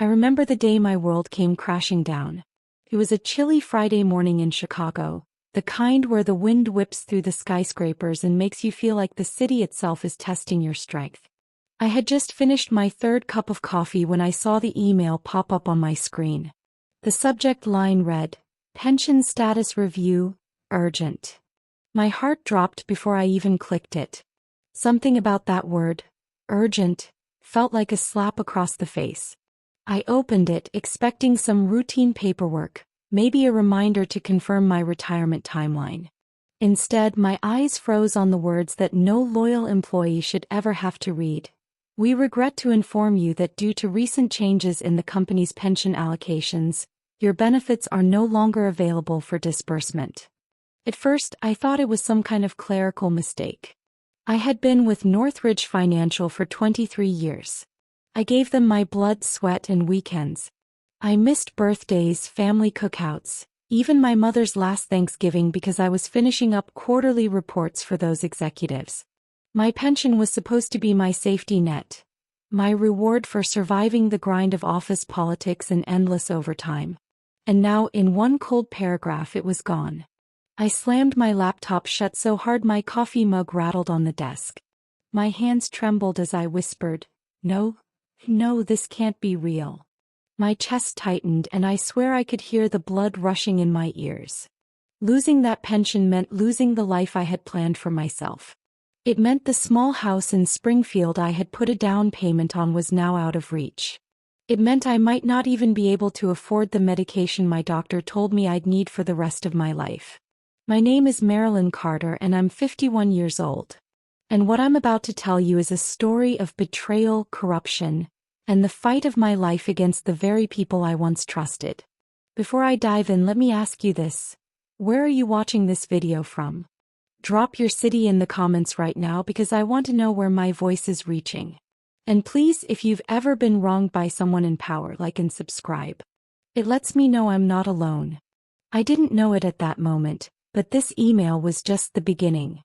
I remember the day my world came crashing down. It was a chilly Friday morning in Chicago, the kind where the wind whips through the skyscrapers and makes you feel like the city itself is testing your strength. I had just finished my third cup of coffee when I saw the email pop up on my screen. The subject line read, "Pension Status Review, Urgent." My heart dropped before I even clicked it. Something about that word, urgent, felt like a slap across the face. I opened it, expecting some routine paperwork, maybe a reminder to confirm my retirement timeline. Instead, my eyes froze on the words that no loyal employee should ever have to read. "We regret to inform you that due to recent changes in the company's pension allocations, your benefits are no longer available for disbursement." At first, I thought it was some kind of clerical mistake. I had been with Northridge Financial for 23 years. I gave them my blood, sweat, and weekends. I missed birthdays, family cookouts, even my mother's last Thanksgiving because I was finishing up quarterly reports for those executives. My pension was supposed to be my safety net, my reward for surviving the grind of office politics and endless overtime. And now, in one cold paragraph, it was gone. I slammed my laptop shut so hard my coffee mug rattled on the desk. My hands trembled as I whispered, "No, this can't be real." My chest tightened and I swear I could hear the blood rushing in my ears. Losing that pension meant losing the life I had planned for myself. It meant the small house in Springfield I had put a down payment on was now out of reach. It meant I might not even be able to afford the medication my doctor told me I'd need for the rest of my life. My name is Marilyn Carter and I'm 51 years old. And what I'm about to tell you is a story of betrayal, corruption, and the fight of my life against the very people I once trusted. Before I dive in, let me ask you this. Where are you watching this video from? Drop your city in the comments right now because I want to know where my voice is reaching. And please, if you've ever been wronged by someone in power, like and subscribe. It lets me know I'm not alone. I didn't know it at that moment, but this email was just the beginning.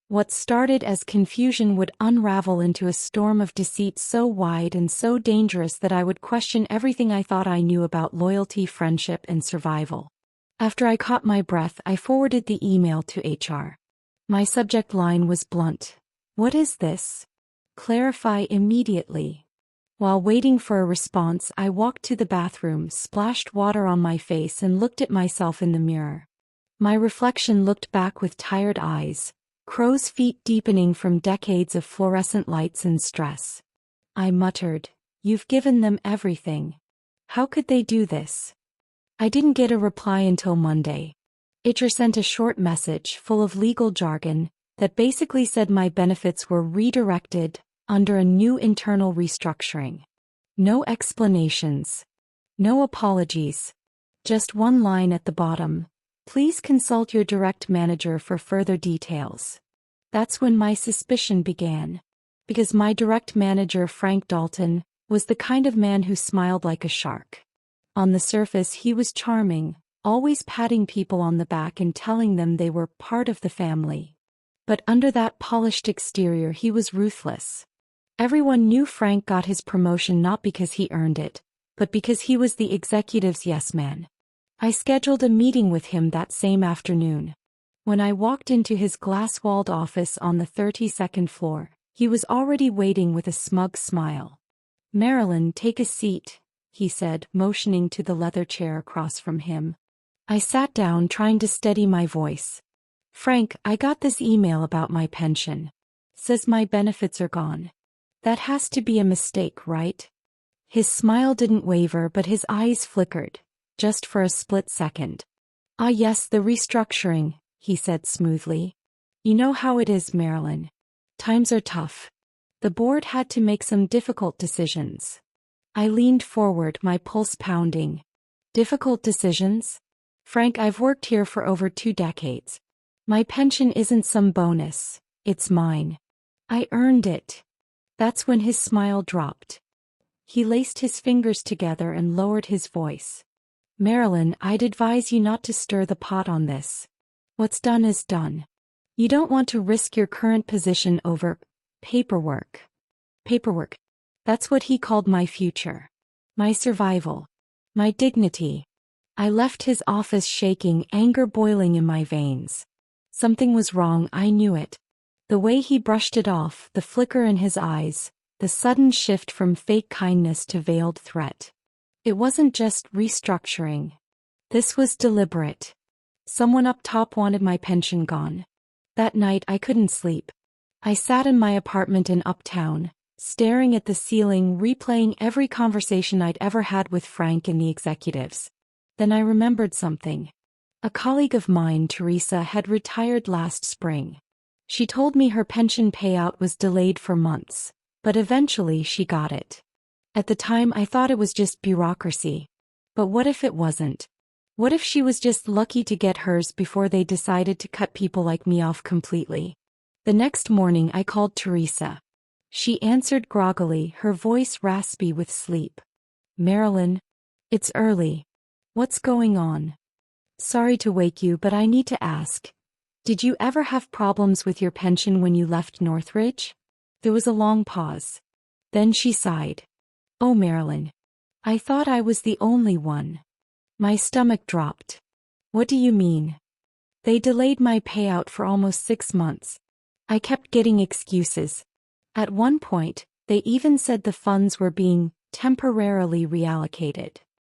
What started as confusion would unravel into a storm of deceit so wide and so dangerous that I would question everything I thought I knew about loyalty, friendship, and survival. After I caught my breath, I forwarded the email to HR. My subject line was blunt. "What is this? Clarify immediately." While waiting for a response, I walked to the bathroom, splashed water on my face, and looked at myself in the mirror. My reflection looked back with tired eyes, crow's feet deepening from decades of fluorescent lights and stress. I muttered, "You've given them everything. How could they do this?" I didn't get a reply until Monday. HR sent a short message full of legal jargon that basically said my benefits were redirected under a new internal restructuring. No explanations. No apologies. Just one line at the bottom. "Please consult your direct manager for further details." That's when my suspicion began. Because my direct manager, Frank Dalton, was the kind of man who smiled like a shark. On the surface, he was charming, always patting people on the back and telling them they were part of the family. But under that polished exterior, he was ruthless. Everyone knew Frank got his promotion not because he earned it, but because he was the executive's yes man. I scheduled a meeting with him that same afternoon. When I walked into his glass-walled office on the 32nd floor, he was already waiting with a smug smile. "Marilyn, take a seat," he said, motioning to the leather chair across from him. I sat down, trying to steady my voice. "Frank, I got this email about my pension. Says my benefits are gone. That has to be a mistake, right?" His smile didn't waver, but his eyes flickered. Just for a split second. "Ah yes, the restructuring," he said smoothly. "You know how it is, Marilyn. Times are tough. The board had to make some difficult decisions." I leaned forward, my pulse pounding. "Difficult decisions? Frank, I've worked here for over 2 decades. My pension isn't some bonus, it's mine. I earned it." That's when his smile dropped. He laced his fingers together and lowered his voice. "Marilyn, I'd advise you not to stir the pot on this. What's done is done. You don't want to risk your current position over paperwork." Paperwork. That's what he called my future. My survival. My dignity. I left his office shaking, anger boiling in my veins. Something was wrong, I knew it. The way he brushed it off, the flicker in his eyes, the sudden shift from fake kindness to veiled threat. It wasn't just restructuring. This was deliberate. Someone up top wanted my pension gone. That night I couldn't sleep. I sat in my apartment in Uptown, staring at the ceiling, replaying every conversation I'd ever had with Frank and the executives. Then I remembered something. A colleague of mine, Teresa, had retired last spring. She told me her pension payout was delayed for months, but eventually she got it. At the time I thought it was just bureaucracy. But what if it wasn't? What if she was just lucky to get hers before they decided to cut people like me off completely? The next morning I called Teresa. She answered groggily, her voice raspy with sleep. Marilyn, it's early. What's going on? Sorry to wake you, but I need to ask. Did you ever have problems with your pension when you left Northridge? There was a long pause. Then she sighed. Oh, Marilyn. I thought I was the only one. My stomach dropped. What do you mean? They delayed my payout for almost 6 months. I kept getting excuses. At one point, they even said the funds were being temporarily reallocated.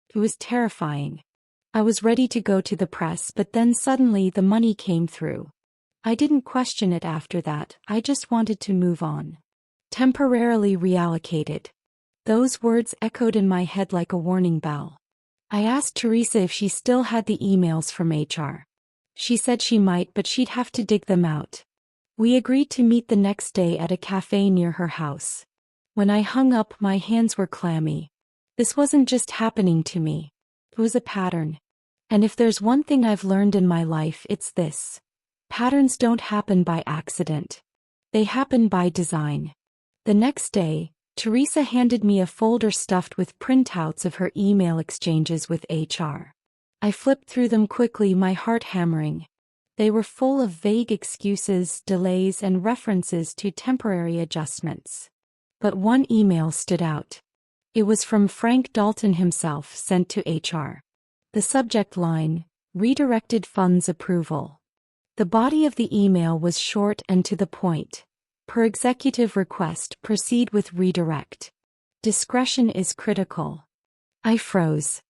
It was terrifying. I was ready to go to the press, but then suddenly the money came through. I didn't question it after that, I just wanted to move on. Temporarily reallocated. Those words echoed in my head like a warning bell. I asked Teresa if she still had the emails from HR. She said she might, but she'd have to dig them out. We agreed to meet the next day at a cafe near her house. When I hung up, my hands were clammy. This wasn't just happening to me. It was a pattern. And if there's one thing I've learned in my life, it's this. Patterns don't happen by accident. They happen by design. The next day, Teresa handed me a folder stuffed with printouts of her email exchanges with HR. I flipped through them quickly, my heart hammering. They were full of vague excuses, delays, and references to temporary adjustments. But one email stood out. It was from Frank Dalton himself, sent to HR. The subject line, Redirected Funds Approval. The body of the email was short and to the point. Per executive request, proceed with redirect. Discretion is critical. I froze.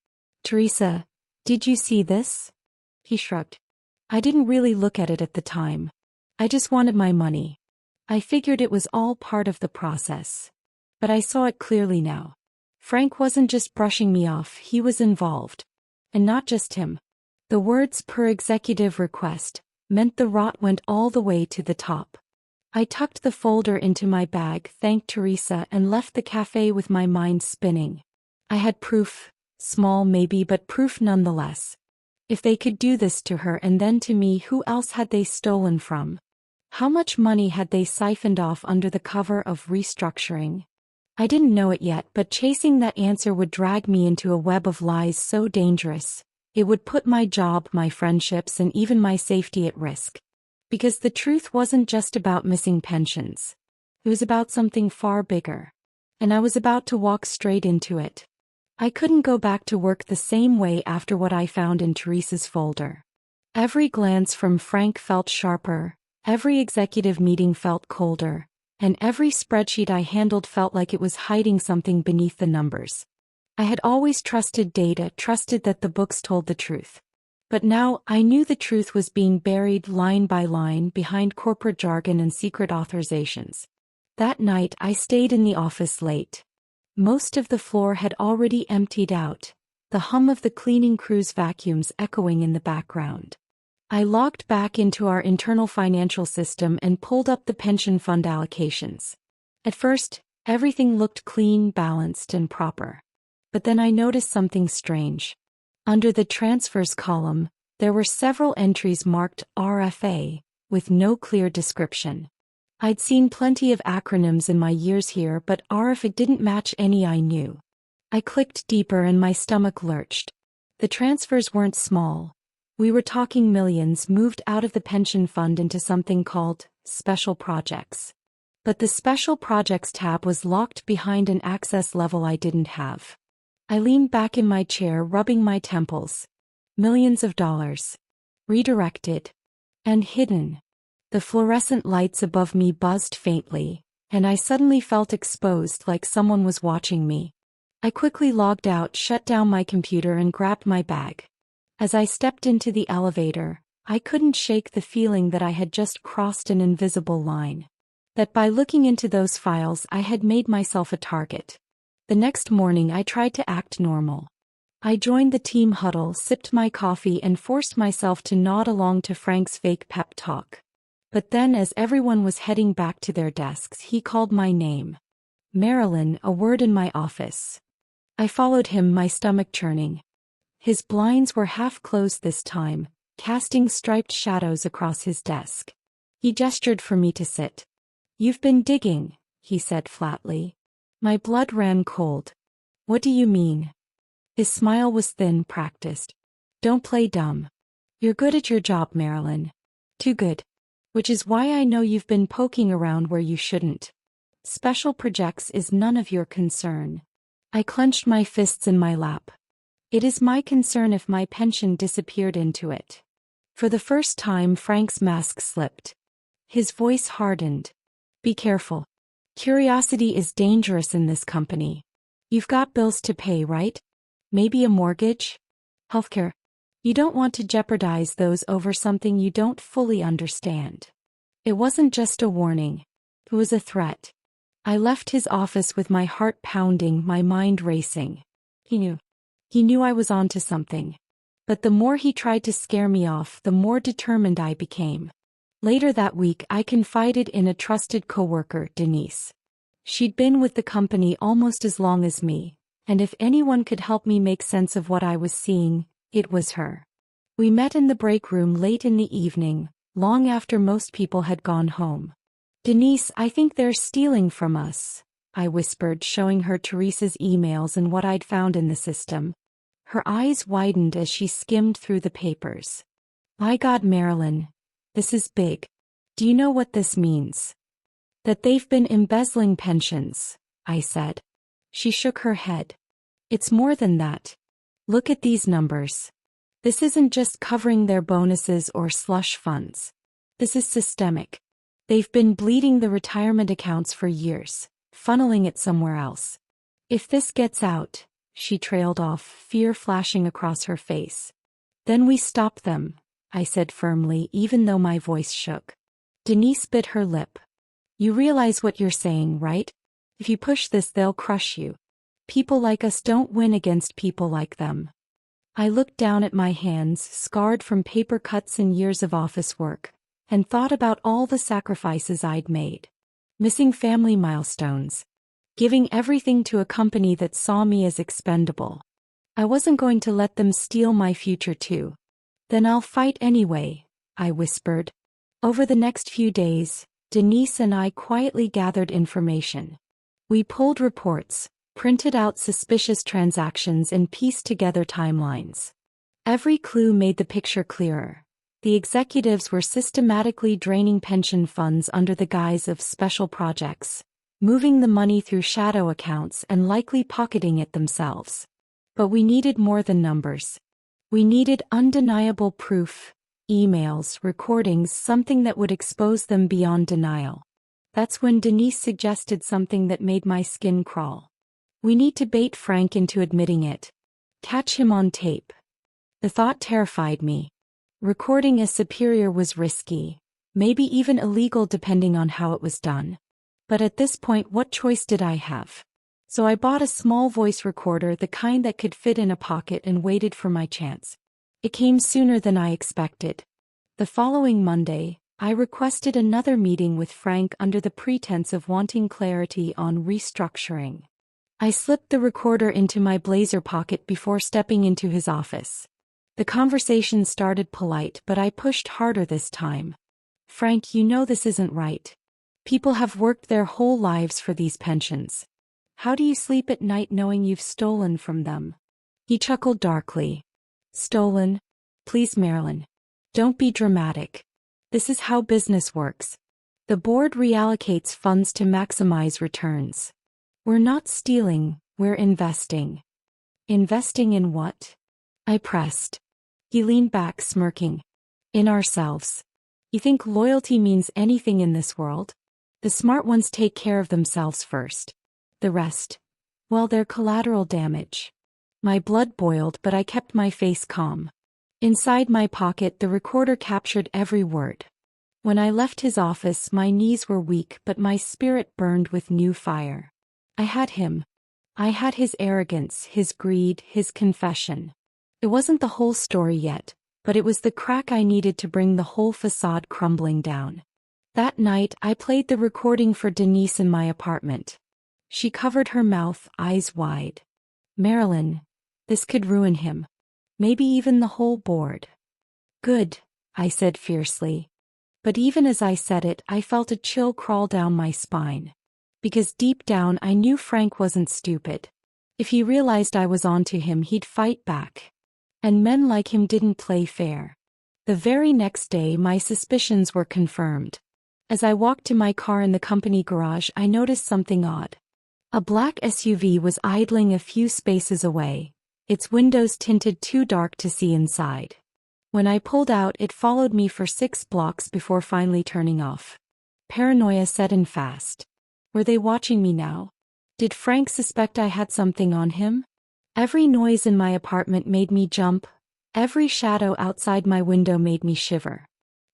Teresa, did you see this? He shrugged. I didn't really look at it at the time. I just wanted my money. I figured it was all part of the process. But I saw it clearly now. Frank wasn't just brushing me off, he was involved. And not just him. The words per executive request meant the rot went all the way to the top. I tucked the folder into my bag, thanked Teresa, and left the cafe with my mind spinning. I had proof, small maybe, but proof nonetheless. If they could do this to her and then to me, who else had they stolen from? How much money had they siphoned off under the cover of restructuring? I didn't know it yet, but chasing that answer would drag me into a web of lies so dangerous. It would put my job, my friendships, and even my safety at risk. Because the truth wasn't just about missing pensions. It was about something far bigger. And I was about to walk straight into it. I couldn't go back to work the same way after what I found in Teresa's folder. Every glance from Frank felt sharper, every executive meeting felt colder, and every spreadsheet I handled felt like it was hiding something beneath the numbers. I had always trusted data, trusted that the books told the truth. But now I knew the truth was being buried line by line behind corporate jargon and secret authorizations. That night I stayed in the office late. Most of the floor had already emptied out, the hum of the cleaning crew's vacuums echoing in the background. I logged back into our internal financial system and pulled up the pension fund allocations. At first, everything looked clean, balanced, and proper. But then I noticed something strange. Under the transfers column, there were several entries marked RFA, with no clear description. I'd seen plenty of acronyms in my years here, but RFA didn't match any I knew. I clicked deeper and my stomach lurched. The transfers weren't small. We were talking millions moved out of the pension fund into something called Special Projects. But the Special Projects tab was locked behind an access level I didn't have. I leaned back in my chair, rubbing my temples. Millions of dollars. Redirected. And hidden. The fluorescent lights above me buzzed faintly, and I suddenly felt exposed like someone was watching me. I quickly logged out, shut down my computer, and grabbed my bag. As I stepped into the elevator, I couldn't shake the feeling that I had just crossed an invisible line. That by looking into those files I had made myself a target. The next morning I tried to act normal. I joined the team huddle, sipped my coffee, and forced myself to nod along to Frank's fake pep talk. But then, as everyone was heading back to their desks, he called my name. Marilyn, a word in my office. I followed him, my stomach churning. His blinds were half closed this time, casting striped shadows across his desk. He gestured for me to sit. "You've been digging," he said flatly. My blood ran cold. "What do you mean?" His smile was thin, practiced. "Don't play dumb. You're good at your job, Marilyn. Too good. Which is why I know you've been poking around where you shouldn't. Special projects is none of your concern." I clenched my fists in my lap. It is my concern if my pension disappeared into it. For the first time, Frank's mask slipped. His voice hardened. "Be careful. Curiosity is dangerous in this company. You've got bills to pay, right? Maybe a mortgage? Healthcare. You don't want to jeopardize those over something you don't fully understand." It wasn't just a warning. It was a threat. I left his office with my heart pounding, my mind racing. He knew. He knew I was onto something. But the more he tried to scare me off, the more determined I became. Later that week, I confided in a trusted coworker, Denise. She'd been with the company almost as long as me, and if anyone could help me make sense of what I was seeing, it was her. We met in the break room late in the evening, long after most people had gone home. "Denise, I think they're stealing from us," I whispered, showing her Teresa's emails and what I'd found in the system. Her eyes widened as she skimmed through the papers. "My God, Marilyn, this is big. Do you know what this means?" "That they've been embezzling pensions," I said. She shook her head. "It's more than that. Look at these numbers. This isn't just covering their bonuses or slush funds. This is systemic. They've been bleeding the retirement accounts for years, funneling it somewhere else. If this gets out," she trailed off, fear flashing across her face. "Then we stop them," I said firmly, even though my voice shook. Denise bit her lip. "You realize what you're saying, right? If you push this, they'll crush you. People like us don't win against people like them." I looked down at my hands, scarred from paper cuts and years of office work, and thought about all the sacrifices I'd made. Missing family milestones. Giving everything to a company that saw me as expendable. I wasn't going to let them steal my future too. "Then I'll fight anyway," I whispered. Over the next few days, Denise and I quietly gathered information. We pulled reports, printed out suspicious transactions, and pieced together timelines. Every clue made the picture clearer. The executives were systematically draining pension funds under the guise of special projects, moving the money through shadow accounts and likely pocketing it themselves. But we needed more than numbers. We needed undeniable proof, emails, recordings, something that would expose them beyond denial. That's when Denise suggested something that made my skin crawl. "We need to bait Frank into admitting it. Catch him on tape." The thought terrified me. Recording a superior was risky, maybe even illegal depending on how it was done. But at this point, what choice did I have? So I bought a small voice recorder, the kind that could fit in a pocket, and waited for my chance. It came sooner than I expected. The following Monday, I requested another meeting with Frank under the pretense of wanting clarity on restructuring. I slipped the recorder into my blazer pocket before stepping into his office. The conversation started polite, but I pushed harder this time. "Frank, you know this isn't right. People have worked their whole lives for these pensions. How do you sleep at night knowing you've stolen from them?" He chuckled darkly. "Stolen? Please, Marilyn. Don't be dramatic. This is how business works. The board reallocates funds to maximize returns. We're not stealing, we're investing." Investing in what? I pressed. He leaned back, smirking. In ourselves. You think loyalty means anything in this world? The smart ones take care of themselves first. The rest, well, they're collateral damage. My blood boiled, but I kept my face calm. Inside my pocket, the recorder captured every word. When I left his office, my knees were weak, but my spirit burned with new fire. I had him. I had his arrogance, his greed, his confession. It wasn't the whole story yet, but it was the crack I needed to bring the whole facade crumbling down. That night, I played the recording for Denise in my apartment. She covered her mouth, eyes wide. Marilyn, this could ruin him. Maybe even the whole board. Good, I said fiercely. But even as I said it, I felt a chill crawl down my spine. Because deep down I knew Frank wasn't stupid. If he realized I was onto him, he'd fight back. And men like him didn't play fair. The very next day, my suspicions were confirmed. As I walked to my car in the company garage, I noticed something odd. A black SUV was idling a few spaces away, its windows tinted too dark to see inside. When I pulled out, it followed me for 6 blocks before finally turning off. Paranoia set in fast. Were they watching me now? Did Frank suspect I had something on him? Every noise in my apartment made me jump. Every shadow outside my window made me shiver.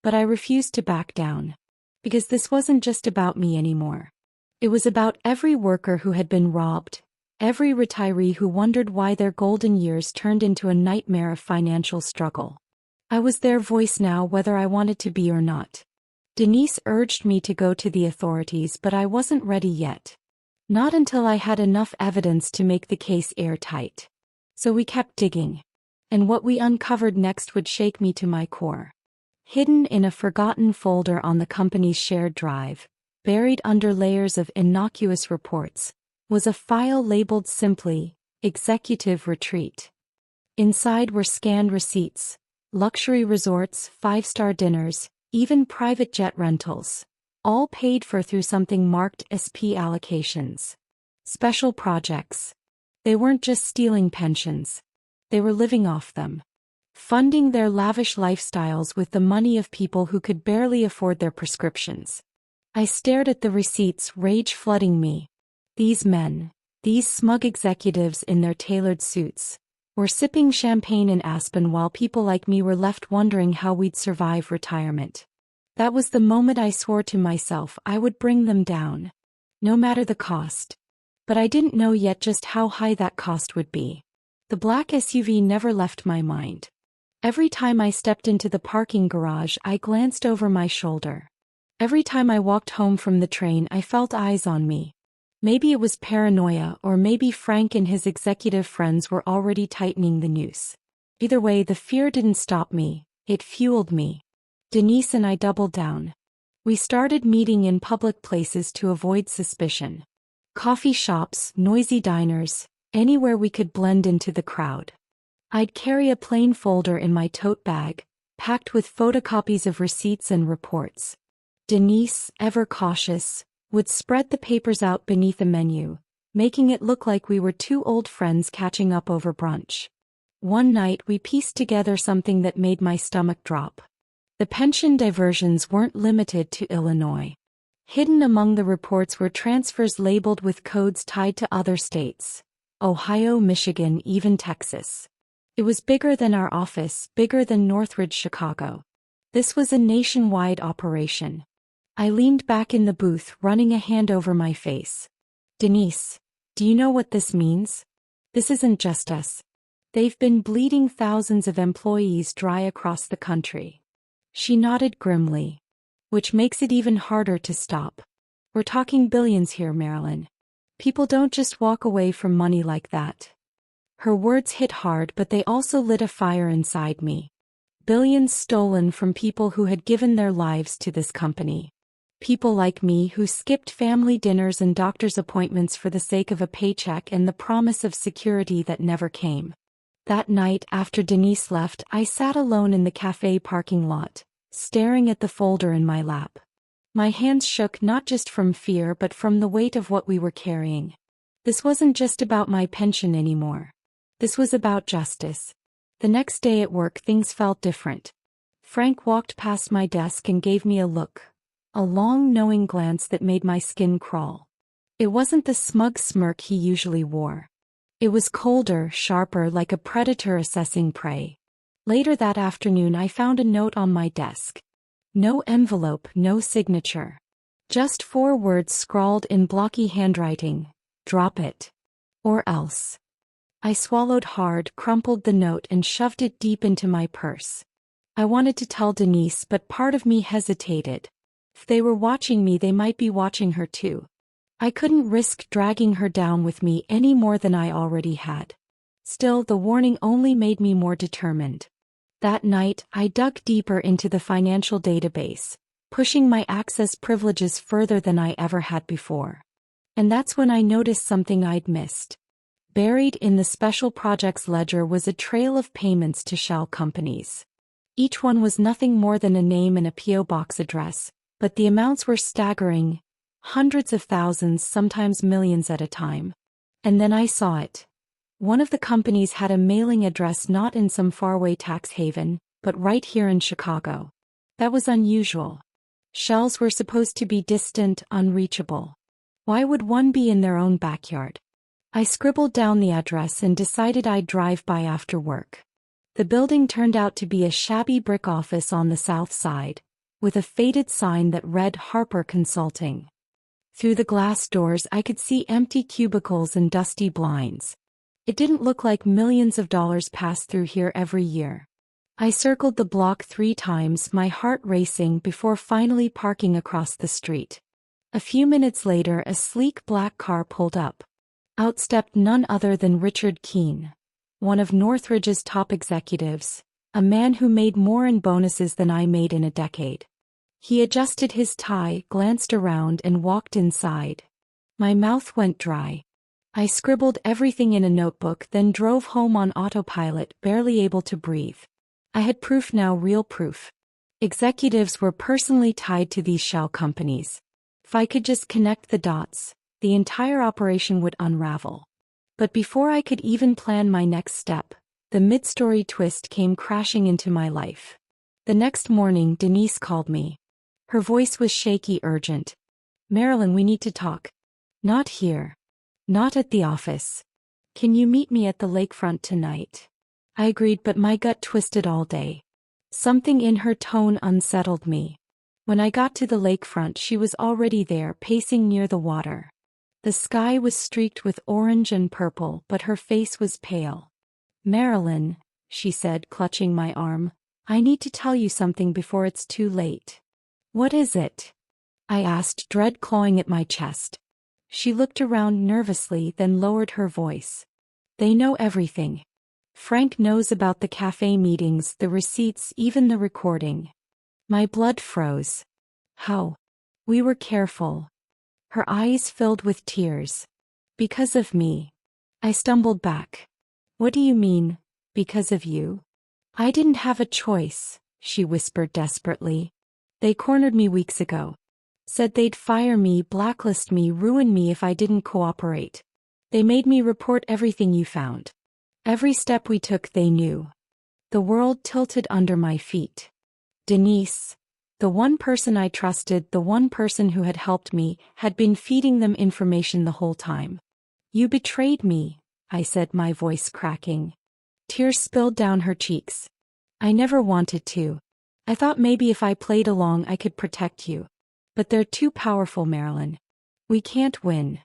But I refused to back down. Because this wasn't just about me anymore. It was about every worker who had been robbed, every retiree who wondered why their golden years turned into a nightmare of financial struggle. I was their voice now, whether I wanted to be or not. Denise urged me to go to the authorities, but I wasn't ready yet. Not until I had enough evidence to make the case airtight. So we kept digging. And what we uncovered next would shake me to my core. Hidden in a forgotten folder on the company's shared drive, buried under layers of innocuous reports, was a file labeled simply, Executive Retreat. Inside were scanned receipts, luxury resorts, 5-star dinners, even private jet rentals, all paid for through something marked SP allocations. Special projects. They weren't just stealing pensions. They were living off them. Funding their lavish lifestyles with the money of people who could barely afford their prescriptions. I stared at the receipts, rage flooding me. These men, these smug executives in their tailored suits, were sipping champagne in Aspen while people like me were left wondering how we'd survive retirement. That was the moment I swore to myself I would bring them down. No matter the cost. But I didn't know yet just how high that cost would be. The black SUV never left my mind. Every time I stepped into the parking garage, I glanced over my shoulder. Every time I walked home from the train, I felt eyes on me. Maybe it was paranoia, or maybe Frank and his executive friends were already tightening the noose. Either way, the fear didn't stop me, it fueled me. Denise and I doubled down. We started meeting in public places to avoid suspicion. Coffee shops, noisy diners, anywhere we could blend into the crowd. I'd carry a plain folder in my tote bag, packed with photocopies of receipts and reports. Denise, ever cautious, would spread the papers out beneath a menu, making it look like we were two old friends catching up over brunch. One night we pieced together something that made my stomach drop. The pension diversions weren't limited to Illinois. Hidden among the reports were transfers labeled with codes tied to other states: Ohio, Michigan, even Texas. It was bigger than our office, bigger than Northridge, Chicago. This was a nationwide operation. I leaned back in the booth, running a hand over my face. Denise, do you know what this means? This isn't just us. They've been bleeding thousands of employees dry across the country. She nodded grimly. Which makes it even harder to stop. We're talking billions here, Marilyn. People don't just walk away from money like that. Her words hit hard, but they also lit a fire inside me. Billions stolen from people who had given their lives to this company. People like me who skipped family dinners and doctor's appointments for the sake of a paycheck and the promise of security that never came. That night, after Denise left, I sat alone in the cafe parking lot, staring at the folder in my lap. My hands shook not just from fear but from the weight of what we were carrying. This wasn't just about my pension anymore. This was about justice. The next day at work things felt different. Frank walked past my desk and gave me a look. A long, knowing glance that made my skin crawl. It wasn't the smug smirk he usually wore. It was colder, sharper, like a predator assessing prey. Later that afternoon I found a note on my desk. No envelope, no signature. Just 4 words scrawled in blocky handwriting. Drop it. Or else. I swallowed hard, crumpled the note and shoved it deep into my purse. I wanted to tell Denise, but part of me hesitated. If they were watching me, they might be watching her too. I couldn't risk dragging her down with me any more than I already had. Still, the warning only made me more determined. That night, I dug deeper into the financial database, pushing my access privileges further than I ever had before. And that's when I noticed something I'd missed. Buried in the special projects ledger was a trail of payments to shell companies. Each one was nothing more than a name and a P.O. box address, but the amounts were staggering. Hundreds of thousands, sometimes millions at a time. And then I saw it. One of the companies had a mailing address not in some faraway tax haven, but right here in Chicago. That was unusual. Shells were supposed to be distant, unreachable. Why would one be in their own backyard? I scribbled down the address and decided I'd drive by after work. The building turned out to be a shabby brick office on the south side, with a faded sign that read Harper Consulting. Through the glass doors I could see empty cubicles and dusty blinds. It didn't look like millions of dollars passed through here every year. I circled the block 3 times, my heart racing, before finally parking across the street. A few minutes later a sleek black car pulled up. Out stepped none other than Richard Keene, one of Northridge's top executives, a man who made more in bonuses than I made in a decade. He adjusted his tie, glanced around and walked inside. My mouth went dry. I scribbled everything in a notebook, then drove home on autopilot, barely able to breathe. I had proof now, real proof. Executives were personally tied to these shell companies. If I could just connect the dots, the entire operation would unravel. But before I could even plan my next step, the mid-story twist came crashing into my life. The next morning Denise called me. Her voice was shaky, urgent. "Marilyn, we need to talk." "Not here. Not at the office. Can you meet me at the lakefront tonight?" I agreed, but my gut twisted all day. Something in her tone unsettled me. When I got to the lakefront, she was already there, pacing near the water. The sky was streaked with orange and purple, but her face was pale. "Marilyn," she said, clutching my arm, "I need to tell you something before it's too late." "What is it?" I asked, dread clawing at my chest. She looked around nervously, then lowered her voice. "They know everything. Frank knows about the cafe meetings, the receipts, even the recording." My blood froze. "How?" "We were careful." Her eyes filled with tears. "Because of me." I stumbled back. "What do you mean, because of you?" "I didn't have a choice," she whispered desperately. "They cornered me weeks ago. Said they'd fire me, blacklist me, ruin me if I didn't cooperate. They made me report everything you found. Every step we took they knew." The world tilted under my feet. Denise, the one person I trusted, the one person who had helped me, had been feeding them information the whole time. "You betrayed me," I said, my voice cracking. Tears spilled down her cheeks. "I never wanted to. I thought maybe if I played along I could protect you. But they're too powerful, Marilyn. We can't win."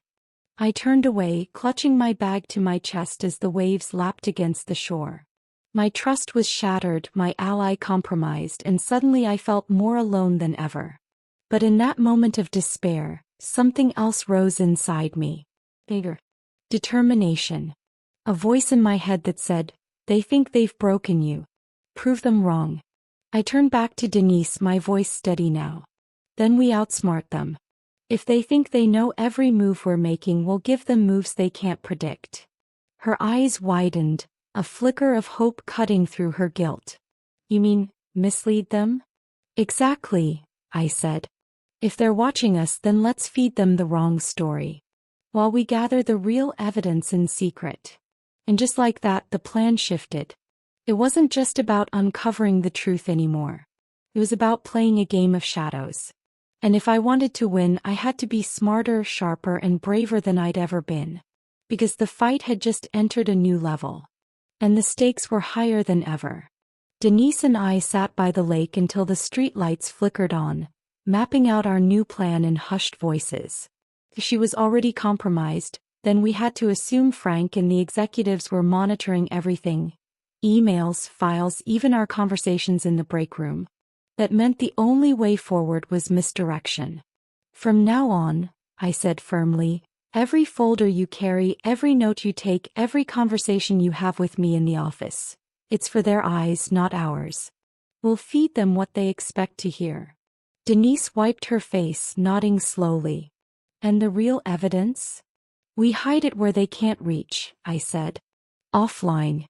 I turned away, clutching my bag to my chest as the waves lapped against the shore. My trust was shattered, my ally compromised, and suddenly I felt more alone than ever. But in that moment of despair, something else rose inside me. Bigger. Determination. A voice in my head that said, "They think they've broken you. Prove them wrong." I turned back to Denise, my voice steady now. "Then we outsmart them. If they think they know every move we're making, we'll give them moves they can't predict." Her eyes widened, a flicker of hope cutting through her guilt. "You mean, mislead them?" "Exactly," I said. "If they're watching us, then let's feed them the wrong story, while we gather the real evidence in secret." And just like that, the plan shifted. It wasn't just about uncovering the truth anymore. It was about playing a game of shadows. And if I wanted to win, I had to be smarter, sharper, and braver than I'd ever been. Because the fight had just entered a new level. And the stakes were higher than ever. Denise and I sat by the lake until the street lights flickered on, mapping out our new plan in hushed voices. If she was already compromised, then we had to assume Frank and the executives were monitoring everything. Emails, files, even our conversations in the break room. That meant the only way forward was misdirection. From now on, I said firmly, every folder you carry, every note you take, every conversation you have with me in the office. It's for their eyes, not ours. We'll feed them what they expect to hear. Denise wiped her face, nodding slowly. And the real evidence? We hide it where they can't reach, I said. Offline.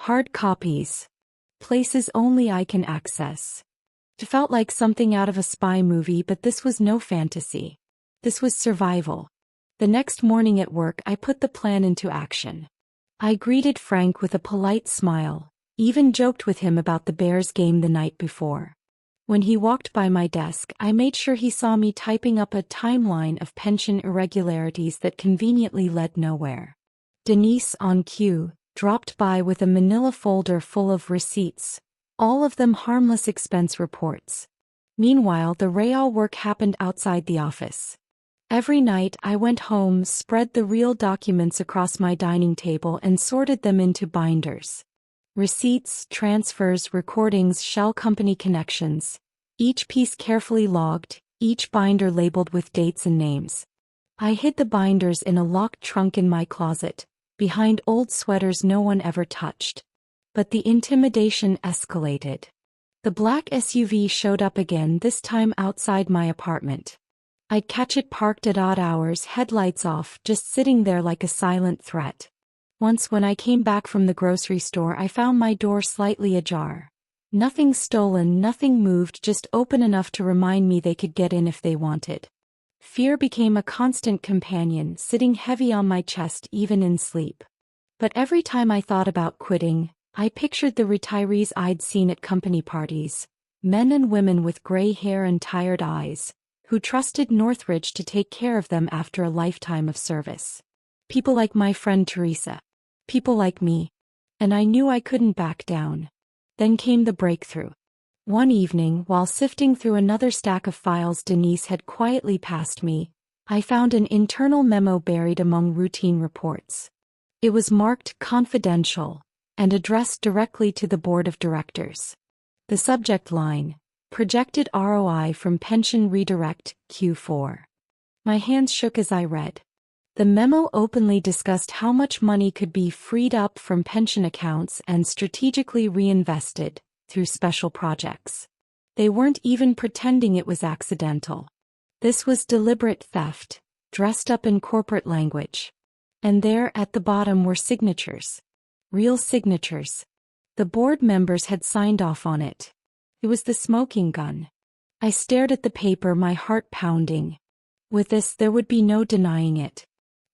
Hard copies. Places only I can access. It felt like something out of a spy movie, but this was no fantasy. This was survival. The next morning at work, I put the plan into action. I greeted Frank with a polite smile, even joked with him about the Bears game the night before. When he walked by my desk, I made sure he saw me typing up a timeline of pension irregularities that conveniently led nowhere. Denise, on cue, dropped by with a manila folder full of receipts, all of them harmless expense reports. Meanwhile, the real work happened outside the office. Every night I went home, spread the real documents across my dining table and sorted them into binders. Receipts, transfers, recordings, shell company connections. Each piece carefully logged, each binder labeled with dates and names. I hid the binders in a locked trunk in my closet, behind old sweaters no one ever touched. But the intimidation escalated. The black SUV showed up again, this time outside my apartment. I'd catch it parked at odd hours, headlights off, just sitting there like a silent threat. Once when I came back from the grocery store, I found my door slightly ajar. Nothing stolen, nothing moved, just open enough to remind me they could get in if they wanted. Fear became a constant companion, sitting heavy on my chest even in sleep. But every time I thought about quitting, I pictured the retirees I'd seen at company parties, men and women with gray hair and tired eyes, who trusted Northridge to take care of them after a lifetime of service. People like my friend Teresa. People like me. And I knew I couldn't back down. Then came the breakthrough. One evening, while sifting through another stack of files Denise had quietly passed me, I found an internal memo buried among routine reports. It was marked confidential and addressed directly to the board of directors. The subject line, projected ROI from pension redirect, Q4. My hands shook as I read. The memo openly discussed how much money could be freed up from pension accounts and strategically reinvested through special projects. They weren't even pretending it was accidental. This was deliberate theft, dressed up in corporate language. And there at the bottom were signatures. Real signatures. The board members had signed off on it. It was the smoking gun. I stared at the paper, my heart pounding. With this, there would be no denying it.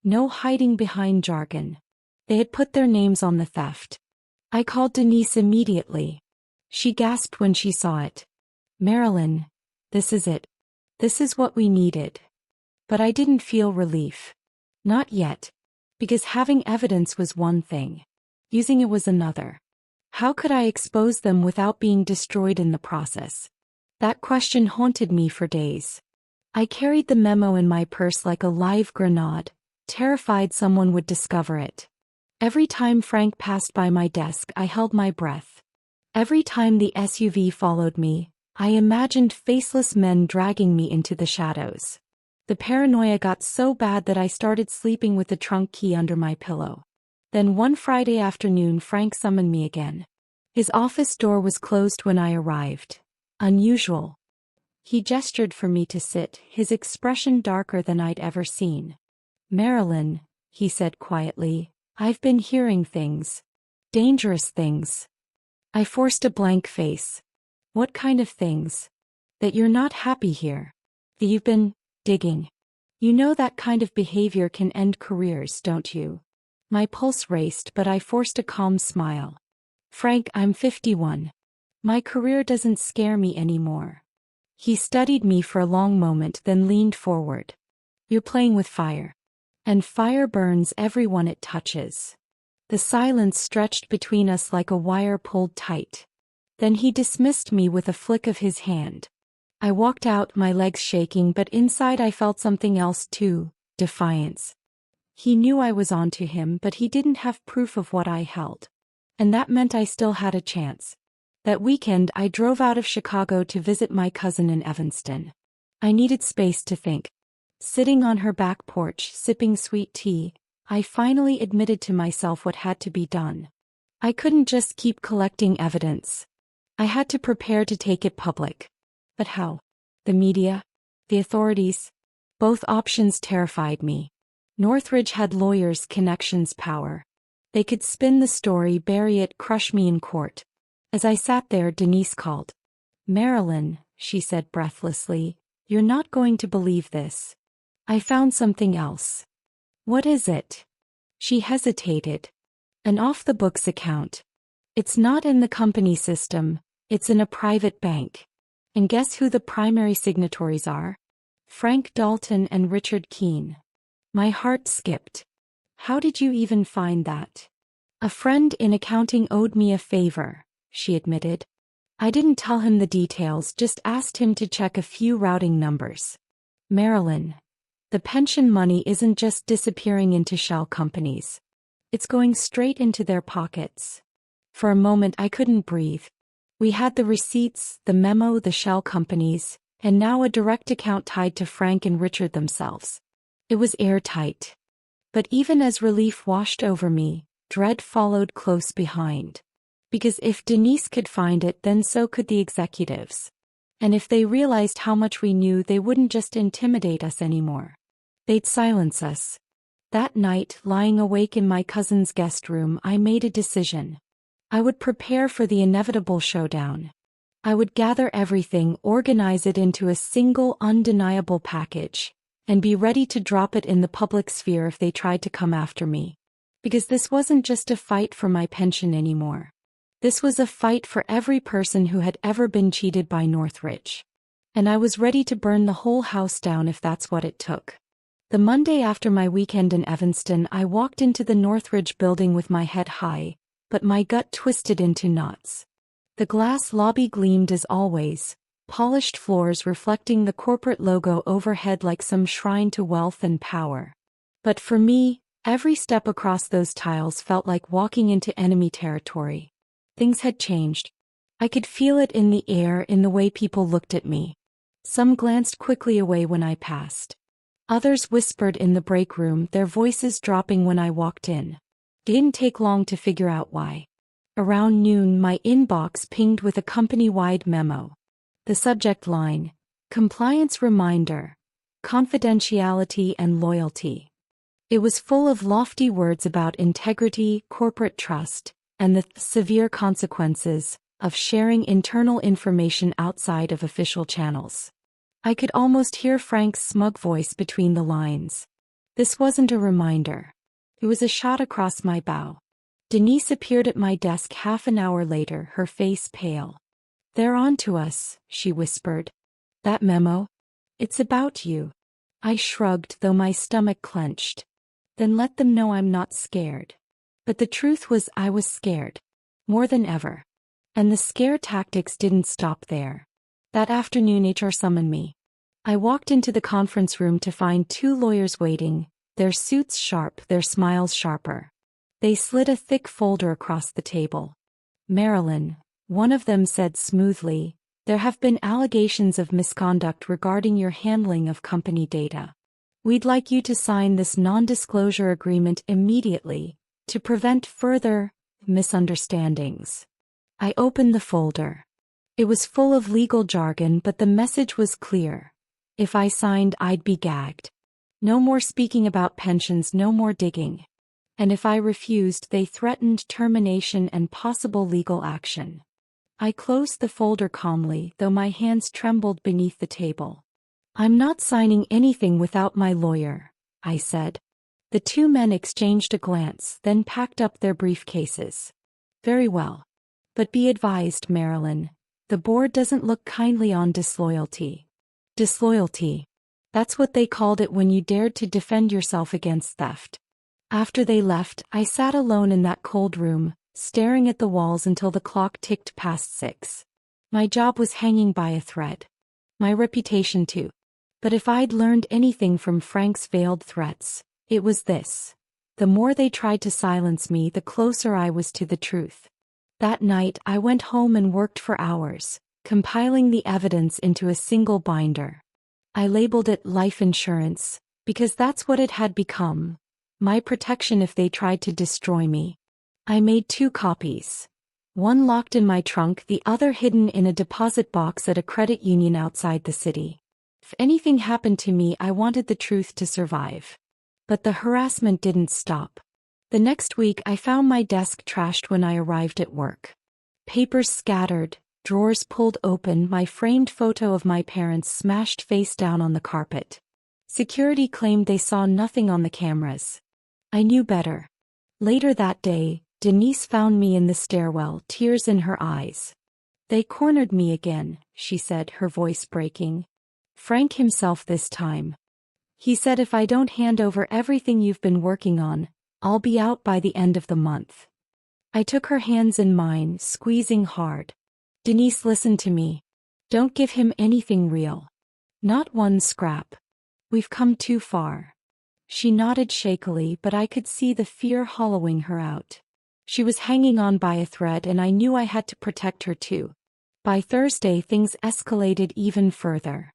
No hiding behind jargon. They had put their names on the theft. I called Denise immediately. She gasped when she saw it. Marilyn, this is it. This is what we needed. But I didn't feel relief. Not yet. Because having evidence was one thing. Using it was another. How could I expose them without being destroyed in the process? That question haunted me for days. I carried the memo in my purse like a live grenade, terrified someone would discover it. Every time Frank passed by my desk, I held my breath. Every time the SUV followed me, I imagined faceless men dragging me into the shadows. The paranoia got so bad that I started sleeping with the trunk key under my pillow. Then one Friday afternoon, Frank summoned me again. His office door was closed when I arrived. Unusual. He gestured for me to sit, his expression darker than I'd ever seen. Marilyn, he said quietly, I've been hearing things. Dangerous things. I forced a blank face. What kind of things? That you're not happy here. That you've been digging. You know that kind of behavior can end careers, don't you? My pulse raced, but I forced a calm smile. Frank, I'm 51. My career doesn't scare me anymore. He studied me for a long moment, then leaned forward. You're playing with fire. And fire burns everyone it touches. The silence stretched between us like a wire pulled tight. Then he dismissed me with a flick of his hand. I walked out, my legs shaking, but inside I felt something else too, defiance. He knew I was onto him, but he didn't have proof of what I held. And that meant I still had a chance. That weekend I drove out of Chicago to visit my cousin in Evanston. I needed space to think. Sitting on her back porch, sipping sweet tea, I finally admitted to myself what had to be done. I couldn't just keep collecting evidence. I had to prepare to take it public. But how? The media? The authorities? Both options terrified me. Northridge had lawyers, connections, power. They could spin the story, bury it, crush me in court. As I sat there, Denise called. Marilyn, she said breathlessly, you're not going to believe this. I found something else. What is it? She hesitated. An off-the-books account. It's not in the company system, it's in a private bank. And guess who the primary signatories are? Frank Dalton and Richard Keene. My heart skipped. How did you even find that? A friend in accounting owed me a favor, she admitted. I didn't tell him the details, just asked him to check a few routing numbers. Marilyn, the pension money isn't just disappearing into shell companies. It's going straight into their pockets. For a moment I couldn't breathe. We had the receipts, the memo, the shell companies, and now a direct account tied to Frank and Richard themselves. It was airtight. But even as relief washed over me, dread followed close behind. Because if Denise could find it, then so could the executives. And if they realized how much we knew, they wouldn't just intimidate us anymore. They'd silence us. That night, lying awake in my cousin's guest room, I made a decision. I would prepare for the inevitable showdown. I would gather everything, organize it into a single, undeniable package, and be ready to drop it in the public sphere if they tried to come after me. Because this wasn't just a fight for my pension anymore. This was a fight for every person who had ever been cheated by Northridge. And I was ready to burn the whole house down if that's what it took. The Monday after my weekend in Evanston, I walked into the Northridge building with my head high, but my gut twisted into knots. The glass lobby gleamed as always, polished floors reflecting the corporate logo overhead like some shrine to wealth and power. But for me, every step across those tiles felt like walking into enemy territory. Things had changed. I could feel it in the air, in the way people looked at me. Some glanced quickly away when I passed. Others whispered in the break room, their voices dropping when I walked in. It didn't take long to figure out why. Around noon, my inbox pinged with a company-wide memo. The subject line, Compliance Reminder, Confidentiality and Loyalty. It was full of lofty words about integrity, corporate trust, and the severe consequences of sharing internal information outside of official channels. I could almost hear Frank's smug voice between the lines. This wasn't a reminder. It was a shot across my bow. Denise appeared at my desk half an hour later, her face pale. They're on to us, she whispered. That memo? It's about you. I shrugged, though my stomach clenched. Then let them know I'm not scared. But the truth was I was scared. More than ever. And the scare tactics didn't stop there. That afternoon HR summoned me. I walked into the conference room to find two lawyers waiting, their suits sharp, their smiles sharper. They slid a thick folder across the table. Marilyn, one of them said smoothly, there have been allegations of misconduct regarding your handling of company data. We'd like you to sign this non-disclosure agreement immediately to prevent further misunderstandings. I opened the folder. It was full of legal jargon, but the message was clear. If I signed, I'd be gagged. No more speaking about pensions, no more digging. And if I refused, they threatened termination and possible legal action. I closed the folder calmly, though my hands trembled beneath the table. I'm not signing anything without my lawyer, I said. The two men exchanged a glance, then packed up their briefcases. Very well. But be advised, Marilyn. The board doesn't look kindly on disloyalty. Disloyalty. That's what they called it when you dared to defend yourself against theft. After they left, I sat alone in that cold room, staring at the walls until the clock ticked past 6. My job was hanging by a thread. My reputation too. But if I'd learned anything from Frank's veiled threats, it was this. The more they tried to silence me, the closer I was to the truth. That night, I went home and worked for hours, compiling the evidence into a single binder. I labeled it life insurance, because that's what it had become. My protection if they tried to destroy me. I made 2 copies. One locked in my trunk, the other hidden in a deposit box at a credit union outside the city. If anything happened to me, I wanted the truth to survive. But the harassment didn't stop. The next week, I found my desk trashed when I arrived at work. Papers scattered, drawers pulled open, my framed photo of my parents smashed face down on the carpet. Security claimed they saw nothing on the cameras. I knew better. Later that day, Denise found me in the stairwell, tears in her eyes. They cornered me again, she said, her voice breaking. Frank himself this time. He said if I don't hand over everything you've been working on, I'll be out by the end of the month. I took her hands in mine, squeezing hard. Denise, listen to me. Don't give him anything real. Not one scrap. We've come too far. She nodded shakily, but I could see the fear hollowing her out. She was hanging on by a thread, and I knew I had to protect her too. By Thursday, things escalated even further.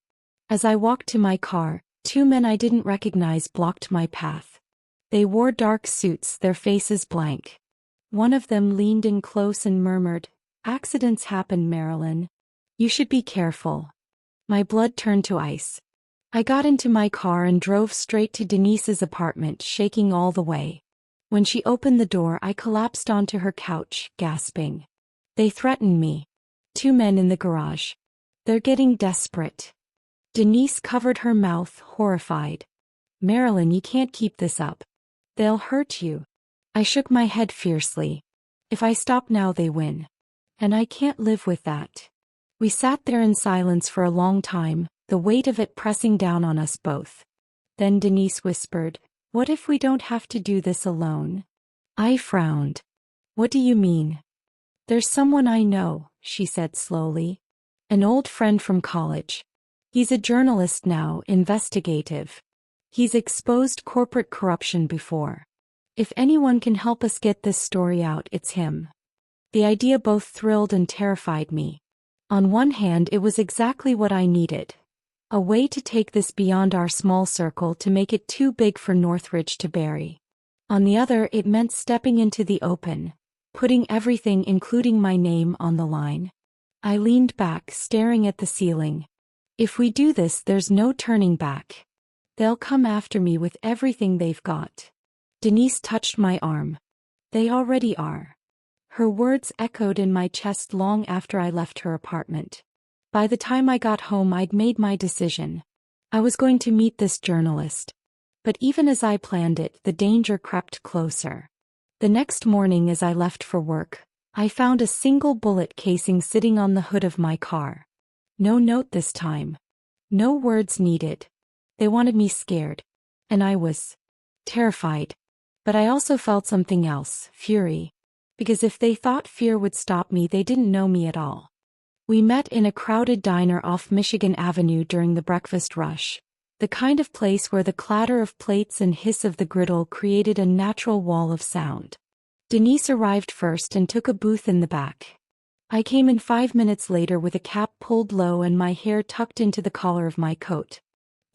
As I walked to my car, 2 men I didn't recognize blocked my path. They wore dark suits, their faces blank. One of them leaned in close and murmured, "Accidents happen, Marilyn. You should be careful." My blood turned to ice. I got into my car and drove straight to Denise's apartment, shaking all the way. When she opened the door, I collapsed onto her couch, gasping. They threatened me. 2 men in the garage. They're getting desperate. Denise covered her mouth, horrified. Marilyn, you can't keep this up. They'll hurt you. I shook my head fiercely. If I stop now, they win. And I can't live with that. We sat there in silence for a long time, the weight of it pressing down on us both. Then Denise whispered, "What if we don't have to do this alone?" I frowned. "What do you mean?" "There's someone I know," she said slowly. "An old friend from college. He's a journalist now, investigative. He's exposed corporate corruption before. If anyone can help us get this story out, it's him." The idea both thrilled and terrified me. On one hand, it was exactly what I needed. A way to take this beyond our small circle, to make it too big for Northridge to bury. On the other, it meant stepping into the open, putting everything, including my name, on the line. I leaned back, staring at the ceiling. If we do this, there's no turning back. They'll come after me with everything they've got. Denise touched my arm. They already are. Her words echoed in my chest long after I left her apartment. By the time I got home, I'd made my decision. I was going to meet this journalist. But even as I planned it, the danger crept closer. The next morning, as I left for work, I found a single bullet casing sitting on the hood of my car. No note this time. No words needed. They wanted me scared. And I was terrified. But I also felt something else, fury. Because if they thought fear would stop me, they didn't know me at all. We met in a crowded diner off Michigan Avenue during the breakfast rush, the kind of place where the clatter of plates and hiss of the griddle created a natural wall of sound. Denise arrived first and took a booth in the back. I came in 5 minutes later with a cap pulled low and my hair tucked into the collar of my coat.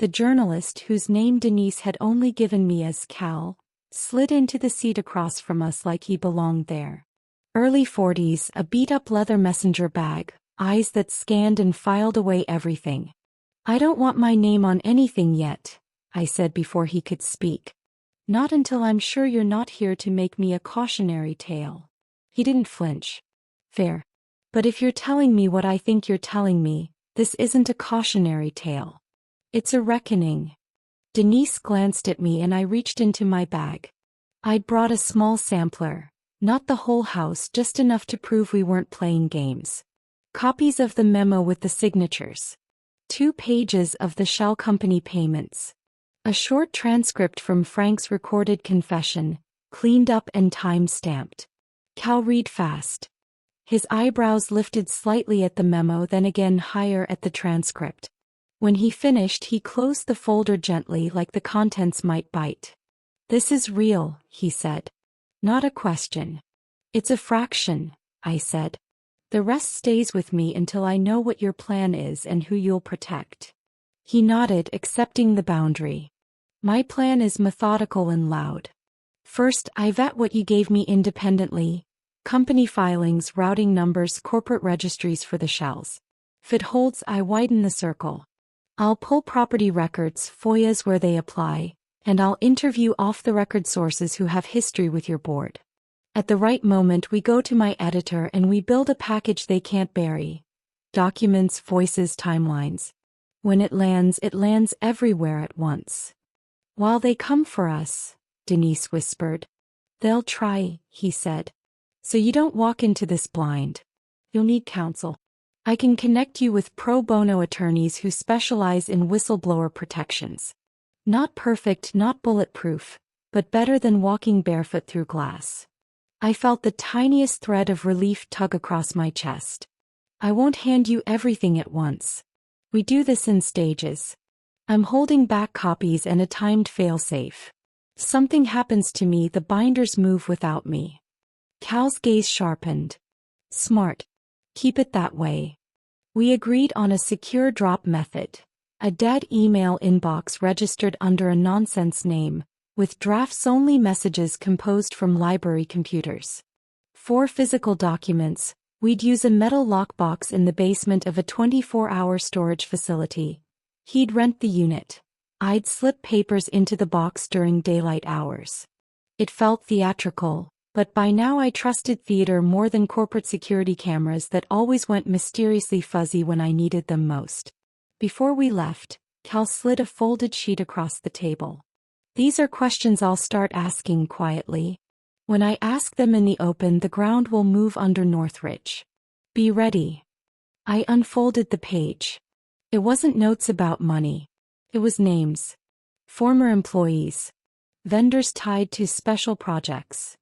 The journalist, whose name Denise had only given me as Cal, slid into the seat across from us like he belonged there. Early 40s, a beat-up leather messenger bag, eyes that scanned and filed away everything. "I don't want my name on anything yet," I said before he could speak. "Not until I'm sure you're not here to make me a cautionary tale." He didn't flinch. "Fair. But if you're telling me what I think you're telling me, this isn't a cautionary tale. It's a reckoning." Denise glanced at me and I reached into my bag. I'd brought a small sampler. Not the whole house, just enough to prove we weren't playing games. Copies of the memo with the signatures. 2 pages of the shell company payments. A short transcript from Frank's recorded confession, cleaned up and time-stamped. Cal read fast. His eyebrows lifted slightly at the memo, then again higher at the transcript. When he finished, he closed the folder gently, like the contents might bite. "This is real," he said. "Not a question." "It's a fraction," I said. "The rest stays with me until I know what your plan is and who you'll protect." He nodded, accepting the boundary. "My plan is methodical and loud. First, I vet what you gave me independently. Company filings, routing numbers, corporate registries for the shells. If it holds, I widen the circle. I'll pull property records, FOIAs where they apply, and I'll interview off-the-record sources who have history with your board. At the right moment, we go to my editor and we build a package they can't bury. Documents, voices, timelines. When it lands everywhere at once." "While they come for us," Denise whispered. "They'll try," he said. "So you don't walk into this blind. You'll need counsel. I can connect you with pro bono attorneys who specialize in whistleblower protections. Not perfect, not bulletproof, but better than walking barefoot through glass." I felt the tiniest thread of relief tug across my chest. "I won't hand you everything at once. We do this in stages. I'm holding back copies and a timed failsafe. If something happens to me, the binders move without me." Cal's gaze sharpened. "Smart. Keep it that way." We agreed on a secure drop method. A dead email inbox registered under a nonsense name, with drafts-only messages composed from library computers. 4 physical documents. We'd use a metal lockbox in the basement of a 24-hour storage facility. He'd rent the unit. I'd slip papers into the box during daylight hours. It felt theatrical, but by now I trusted theater more than corporate security cameras that always went mysteriously fuzzy when I needed them most. Before we left, Cal slid a folded sheet across the table. "These are questions I'll start asking quietly. When I ask them in the open, the ground will move under Northridge. Be ready." I unfolded the page. It wasn't notes about money. It was names. Former employees. Vendors tied to special projects.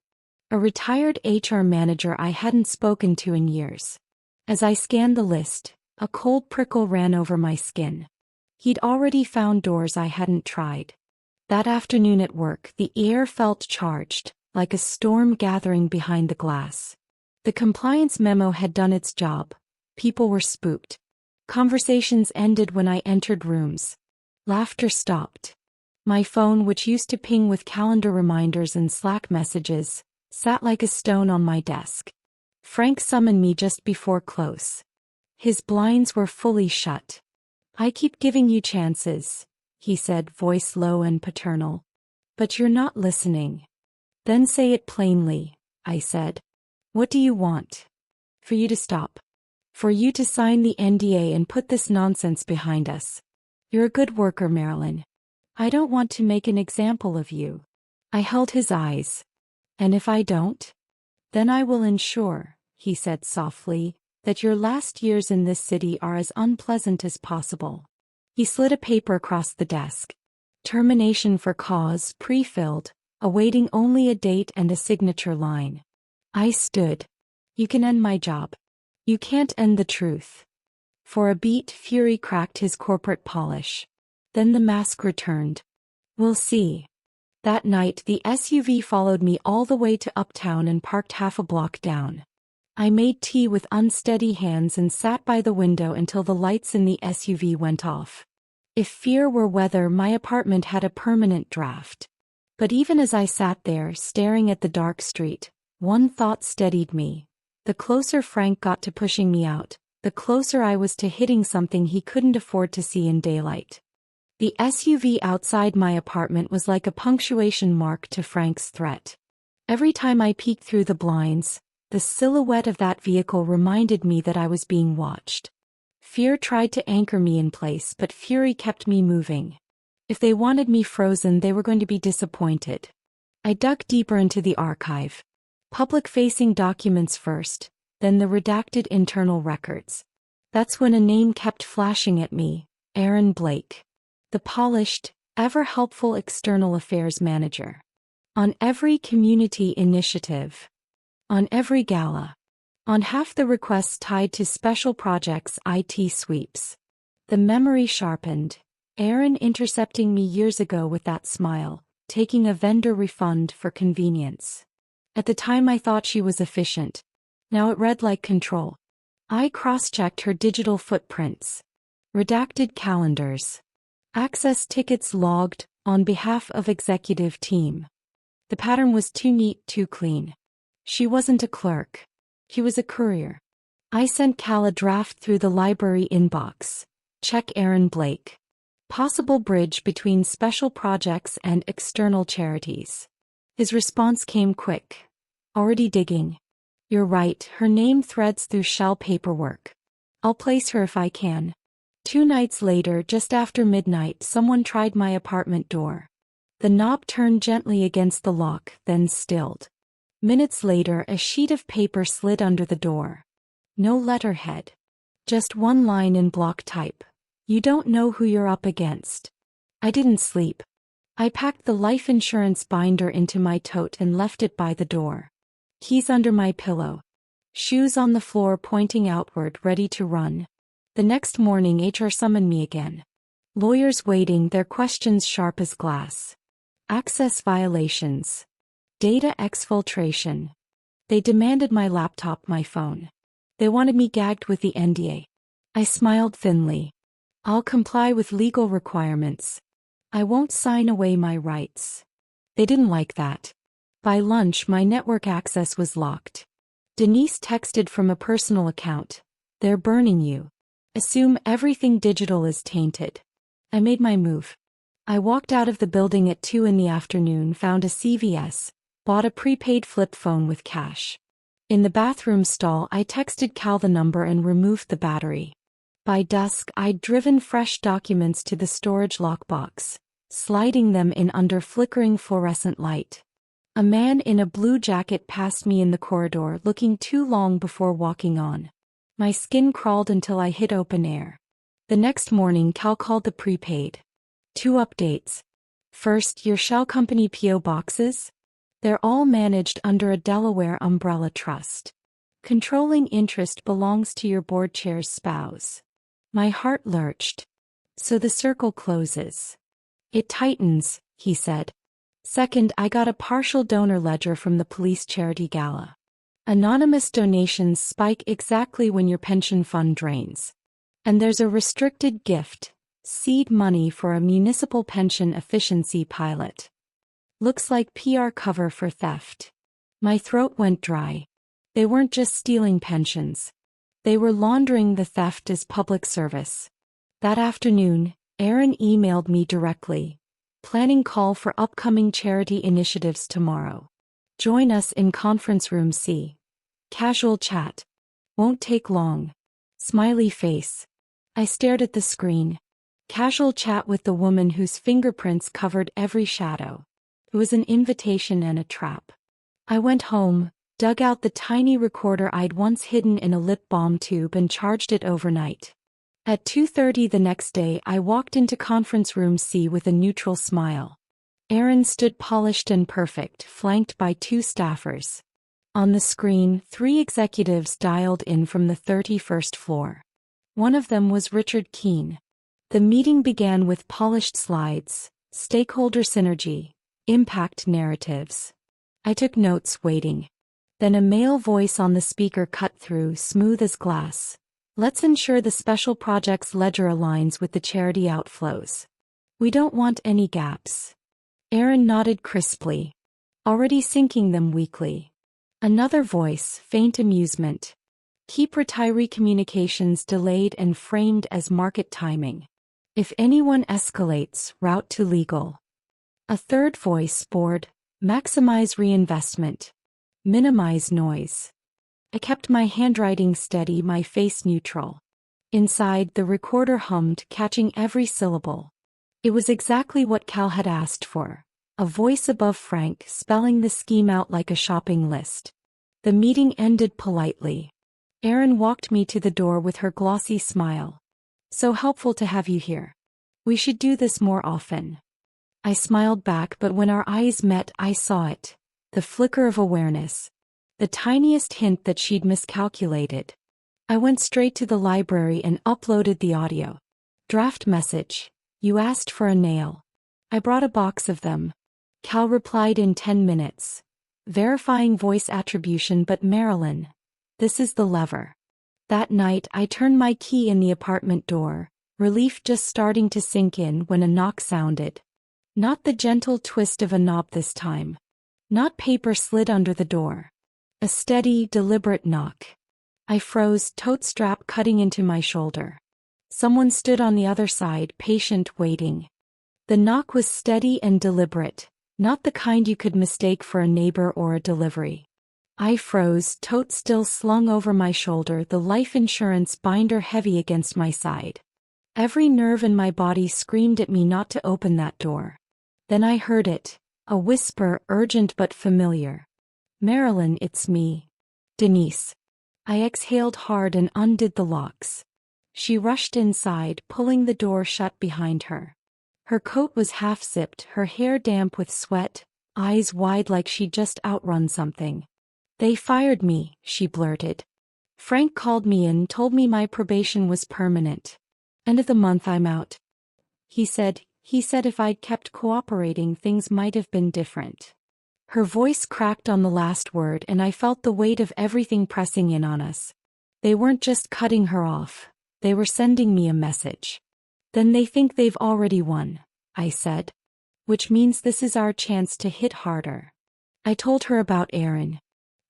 A retired HR manager I hadn't spoken to in years. As I scanned the list, a cold prickle ran over my skin. He'd already found doors I hadn't tried. That afternoon at work, the air felt charged, like a storm gathering behind the glass. The compliance memo had done its job. People were spooked. Conversations ended when I entered rooms. Laughter stopped. My phone, which used to ping with calendar reminders and Slack messages, sat like a stone on my desk. Frank summoned me just before close. His blinds were fully shut. "I keep giving you chances," he said, voice low and paternal. "But you're not listening." "Then say it plainly," I said. "What do you want?" "For you to stop. For you to sign the NDA and put this nonsense behind us. You're a good worker, Marilyn. I don't want to make an example of you." I held his eyes. "And if I don't? Then I will ensure," he said softly, "that your last years in this city are as unpleasant as possible." He slid a paper across the desk. "Termination for cause, pre-filled, awaiting only a date and a signature line." I stood. "You can end my job. You can't end the truth." For a beat, fury cracked his corporate polish. Then the mask returned. "We'll see." That night, the SUV followed me all the way to Uptown and parked half a block down. I made tea with unsteady hands and sat by the window until the lights in the SUV went off. If fear were weather, my apartment had a permanent draft. But even as I sat there, staring at the dark street, one thought steadied me. The closer Frank got to pushing me out, the closer I was to hitting something he couldn't afford to see in daylight. The SUV outside my apartment was like a punctuation mark to Frank's threat. Every time I peeked through the blinds, the silhouette of that vehicle reminded me that I was being watched. Fear tried to anchor me in place, but fury kept me moving. If they wanted me frozen, they were going to be disappointed. I dug deeper into the archive. Public-facing documents first, then the redacted internal records. That's when a name kept flashing at me, Aaron Blake. The polished, ever-helpful external affairs manager. On every community initiative. On every gala. On half the requests tied to special projects IT sweeps. The memory sharpened. Aaron intercepting me years ago with that smile, taking a vendor refund for convenience. At the time I thought she was efficient. Now it read like control. I cross-checked her digital footprints. Redacted calendars. Access tickets logged, on behalf of executive team. The pattern was too neat, too clean. She wasn't a clerk. He was a courier. I sent Cal a draft through the library inbox. Check Aaron Blake. Possible bridge between special projects and external charities. His response came quick. Already digging. You're right, her name threads through shell paperwork. I'll place her if I can. 2 nights later, just after midnight, someone tried my apartment door. The knob turned gently against the lock, then stilled. Minutes later, a sheet of paper slid under the door. No letterhead. Just one line in block type. You don't know who you're up against. I didn't sleep. I packed the life insurance binder into my tote and left it by the door. Keys under my pillow. Shoes on the floor pointing outward, ready to run. The next morning HR summoned me again. Lawyers waiting, their questions sharp as glass. Access violations. Data exfiltration. They demanded my laptop, my phone. They wanted me gagged with the NDA. I smiled thinly. I'll comply with legal requirements. I won't sign away my rights. They didn't like that. By lunch, my network access was locked. Denise texted from a personal account. They're burning you. Assume everything digital is tainted. I made my move. I walked out of the building at 2 in the afternoon, found a CVS, bought a prepaid flip phone with cash. In the bathroom stall, I texted Cal the number and removed the battery. By dusk, I'd driven fresh documents to the storage lockbox, sliding them in under flickering fluorescent light. A man in a blue jacket passed me in the corridor, looking too long before walking on. My skin crawled until I hit open air. The next morning, Cal called the prepaid. 2 updates. First, your shell company PO boxes? They're all managed under a Delaware umbrella trust. Controlling interest belongs to your board chair's spouse. My heart lurched. So the circle closes. It tightens, he said. Second, I got a partial donor ledger from the police charity gala. Anonymous donations spike exactly when your pension fund drains. And there's a restricted gift, seed money for a municipal pension efficiency pilot. Looks like PR cover for theft. My throat went dry. They weren't just stealing pensions. They were laundering the theft as public service. That afternoon, Aaron emailed me directly. Planning call for upcoming charity initiatives tomorrow. Join us in conference room C. Casual chat. Won't take long. Smiley face. I stared at the screen. Casual chat with the woman whose fingerprints covered every shadow. It was an invitation and a trap. I went home, dug out the tiny recorder I'd once hidden in a lip balm tube and charged it overnight. At 2:30 the next day, I walked into conference room C with a neutral smile. Aaron stood polished and perfect, flanked by 2 staffers. On the screen, 3 executives dialed in from the 31st floor. One of them was Richard Keene. The meeting began with polished slides, stakeholder synergy, impact narratives. I took notes, waiting. Then a male voice on the speaker cut through, smooth as glass. Let's ensure the special projects ledger aligns with the charity outflows. We don't want any gaps. Aaron nodded crisply. Already syncing them weekly. Another voice, faint amusement. Keep retiree communications delayed and framed as market timing. If anyone escalates, route to legal. A third voice, bored. Maximize reinvestment. Minimize noise. I kept my handwriting steady, my face neutral. Inside, the recorder hummed, catching every syllable. It was exactly what Cal had asked for. A voice above Frank spelling the scheme out like a shopping list. The meeting ended politely. Erin walked me to the door with her glossy smile. So helpful to have you here. We should do this more often. I smiled back, but when our eyes met, I saw it. The flicker of awareness. The tiniest hint that she'd miscalculated. I went straight to the library and uploaded the audio. Draft message. You asked for a nail. I brought a box of them. Cal replied in 10 minutes. Verifying voice attribution, but Marilyn. This is the lever. That night I turned my key in the apartment door, relief just starting to sink in when a knock sounded. Not the gentle twist of a knob this time. Not paper slid under the door. A steady, deliberate knock. I froze, tote strap cutting into my shoulder. Someone stood on the other side, patient, waiting. The knock was steady and deliberate, not the kind you could mistake for a neighbor or a delivery. I froze, tote still slung over my shoulder, the life insurance binder heavy against my side. Every nerve in my body screamed at me not to open that door. Then I heard it, a whisper, urgent but familiar. Marilyn, it's me. Denise. I exhaled hard and undid the locks. She rushed inside, pulling the door shut behind her. Her coat was half-zipped, her hair damp with sweat, eyes wide like she'd just outrun something. They fired me, she blurted. Frank called me in, told me my probation was permanent. End of the month I'm out. He said if I'd kept cooperating things might have been different. Her voice cracked on the last word and I felt the weight of everything pressing in on us. They weren't just cutting her off. They were sending me a message. Then they think they've already won, I said. Which means this is our chance to hit harder. I told her about Erin.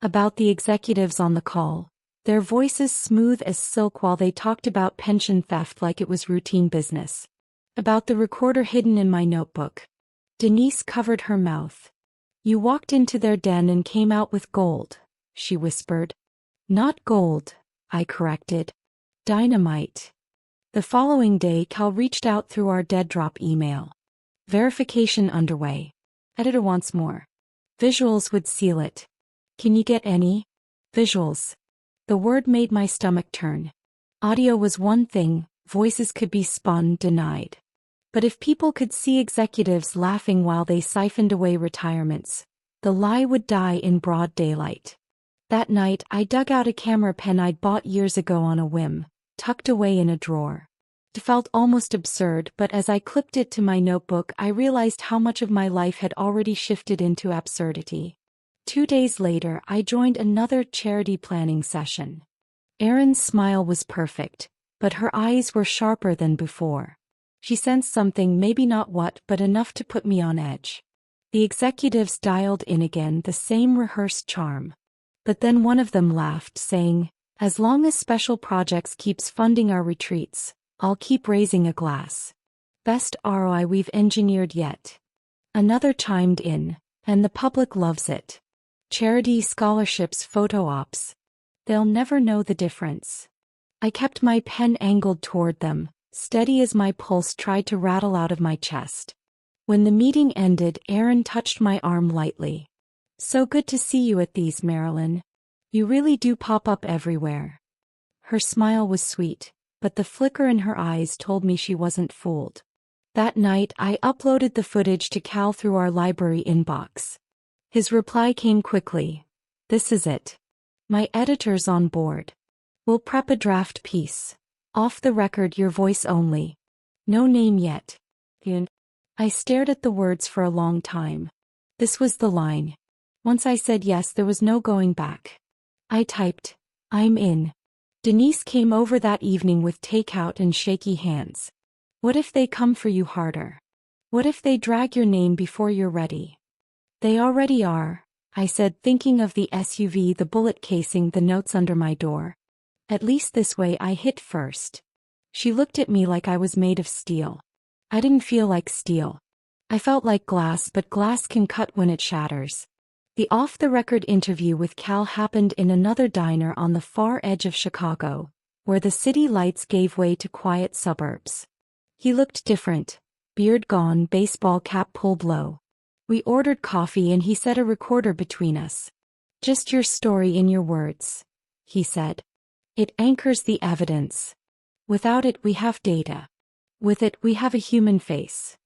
About the executives on the call. Their voices smooth as silk while they talked about pension theft like it was routine business. About the recorder hidden in my notebook. Denise covered her mouth. You walked into their den and came out with gold, she whispered. Not gold, I corrected. Dynamite. The following day Cal reached out through our dead drop email. Verification underway. Editor wants more. Visuals would seal it. Can you get any? Visuals. The word made my stomach turn. Audio was one thing, voices could be spun, denied. But if people could see executives laughing while they siphoned away retirements, the lie would die in broad daylight. That night I dug out a camera pen I'd bought years ago on a whim, tucked away in a drawer. It felt almost absurd, but as I clipped it to my notebook I realized how much of my life had already shifted into absurdity. 2 days later I joined another charity planning session. Erin's smile was perfect, but her eyes were sharper than before. She sensed something, maybe not what, but enough to put me on edge. The executives dialed in again, the same rehearsed charm. But then one of them laughed, saying, as long as Special Projects keeps funding our retreats, I'll keep raising a glass. Best ROI we've engineered yet. Another chimed in, and the public loves it. Charity, scholarships, photo ops. They'll never know the difference. I kept my pen angled toward them, steady as my pulse tried to rattle out of my chest. When the meeting ended, Erin touched my arm lightly. So good to see you at these, Marilyn. You really do pop up everywhere. Her smile was sweet, but the flicker in her eyes told me she wasn't fooled. That night I uploaded the footage to Cal through our library inbox. His reply came quickly. This is it. My editor's on board. We'll prep a draft piece. Off the record, your voice only. No name yet. And I stared at the words for a long time. This was the line. Once I said yes, there was no going back. I typed, I'm in. Denise came over that evening with takeout and shaky hands. What if they come for you harder? What if they drag your name before you're ready? They already are, I said, thinking of the SUV, the bullet casing, the notes under my door. At least this way I hit first. She looked at me like I was made of steel. I didn't feel like steel. I felt like glass, but glass can cut when it shatters. The off-the-record interview with Cal happened in another diner on the far edge of Chicago, where the city lights gave way to quiet suburbs. He looked different, beard gone, baseball cap pulled low. We ordered coffee and he set a recorder between us. "Just your story in your words," he said. "It anchors the evidence. Without it we have data. With it we have a human face."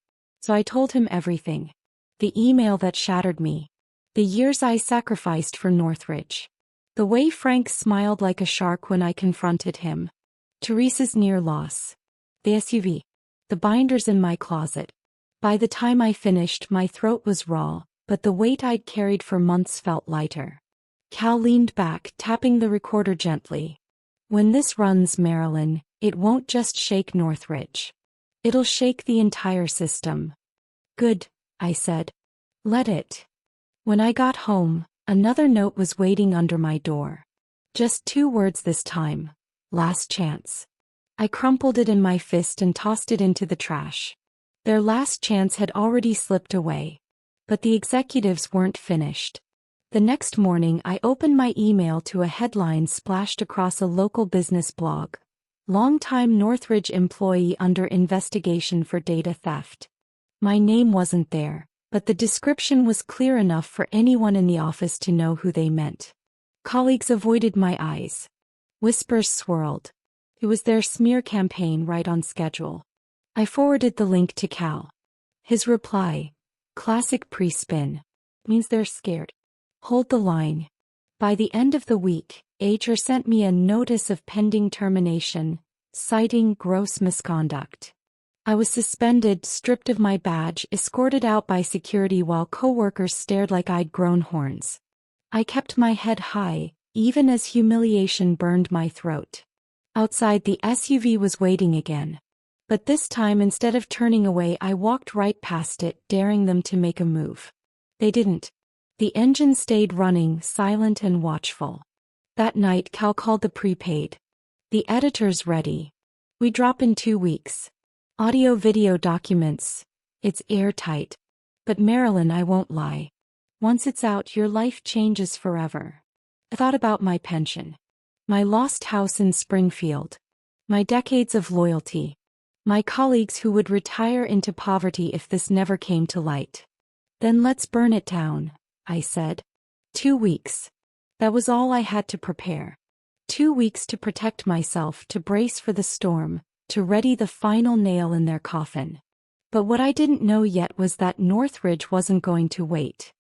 So I told him everything. The email that shattered me. The years I sacrificed for Northridge. The way Frank smiled like a shark when I confronted him. Teresa's near loss. The SUV. The binders in my closet. By the time I finished, my throat was raw, but the weight I'd carried for months felt lighter. Cal leaned back, tapping the recorder gently. "When this runs, Marilyn, it won't just shake Northridge. It'll shake the entire system." "Good," I said. "Let it." When I got home, another note was waiting under my door. Just 2 words this time. "Last chance." I crumpled it in my fist and tossed it into the trash. Their last chance had already slipped away. But the executives weren't finished. The next morning I opened my email to a headline splashed across a local business blog. "Longtime Northridge employee under investigation for data theft." My name wasn't there, but the description was clear enough for anyone in the office to know who they meant. Colleagues avoided my eyes. Whispers swirled. It was their smear campaign right on schedule. I forwarded the link to Cal. His reply, "Classic pre-spin. Means they're scared. Hold the line." By the end of the week, HR sent me a notice of pending termination, citing gross misconduct. I was suspended, stripped of my badge, escorted out by security while coworkers stared like I'd grown horns. I kept my head high, even as humiliation burned my throat. Outside, the SUV was waiting again. But this time, instead of turning away, I walked right past it, daring them to make a move. They didn't. The engine stayed running, silent and watchful. That night, Cal called the prepaid. "The editor's ready. We drop in 2 weeks. Audio-video documents. It's airtight. But Marilyn, I won't lie. Once it's out, your life changes forever." I thought about my pension. My lost house in Springfield. My decades of loyalty. My colleagues who would retire into poverty if this never came to light. "Then let's burn it down," I said. 2 weeks. That was all I had to prepare. 2 weeks to protect myself, to brace for the storm, to ready the final nail in their coffin. But what I didn't know yet was that Northridge wasn't going to wait.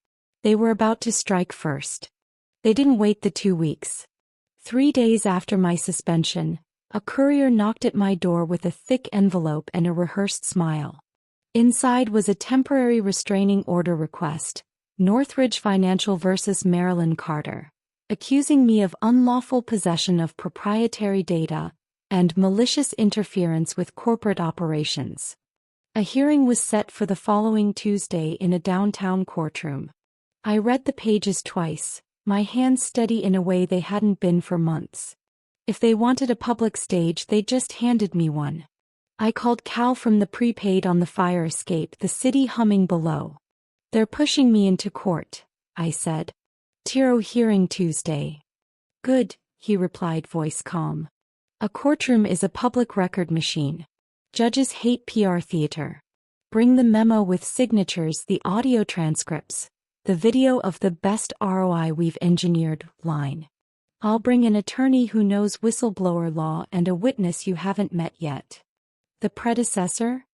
They were about to strike first. They didn't wait the 2 weeks. 3 days after my suspension, a courier knocked at my door with a thick envelope and a rehearsed smile. Inside was a temporary restraining order request, Northridge Financial versus Marilyn Carter, accusing me of unlawful possession of proprietary data and malicious interference with corporate operations. A hearing was set for the following Tuesday in a downtown courtroom. I read the pages twice, my hands steady in a way they hadn't been for months. If they wanted a public stage, they just handed me one. I called Cal from the prepaid on the fire escape, the city humming below. "They're pushing me into court," I said. "Tiro hearing Tuesday." "Good," he replied, voice calm. "A courtroom is a public record machine. Judges hate PR theater. Bring the memo with signatures, the audio transcripts, the video of the best ROI we've engineered, line. I'll bring an attorney who knows whistleblower law and a witness you haven't met yet." "The predecessor?"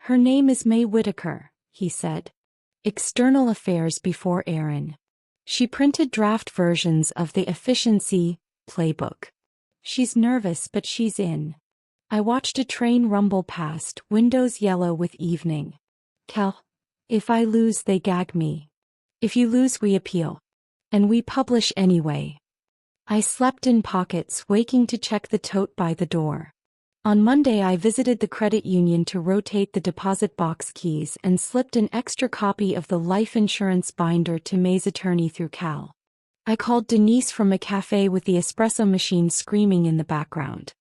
"Her name is May Whitaker," he said. "External affairs before Aaron. She printed draft versions of the efficiency playbook. She's nervous, but she's in." I watched a train rumble past, windows yellow with evening. "Cal, if I lose, they gag me. If you lose, we appeal. And we publish anyway." I slept in pockets, waking to check the tote by the door. On Monday, I visited the credit union to rotate the deposit box keys and slipped an extra copy of the life insurance binder to May's attorney through Cal. I called Denise from a cafe with the espresso machine screaming in the background.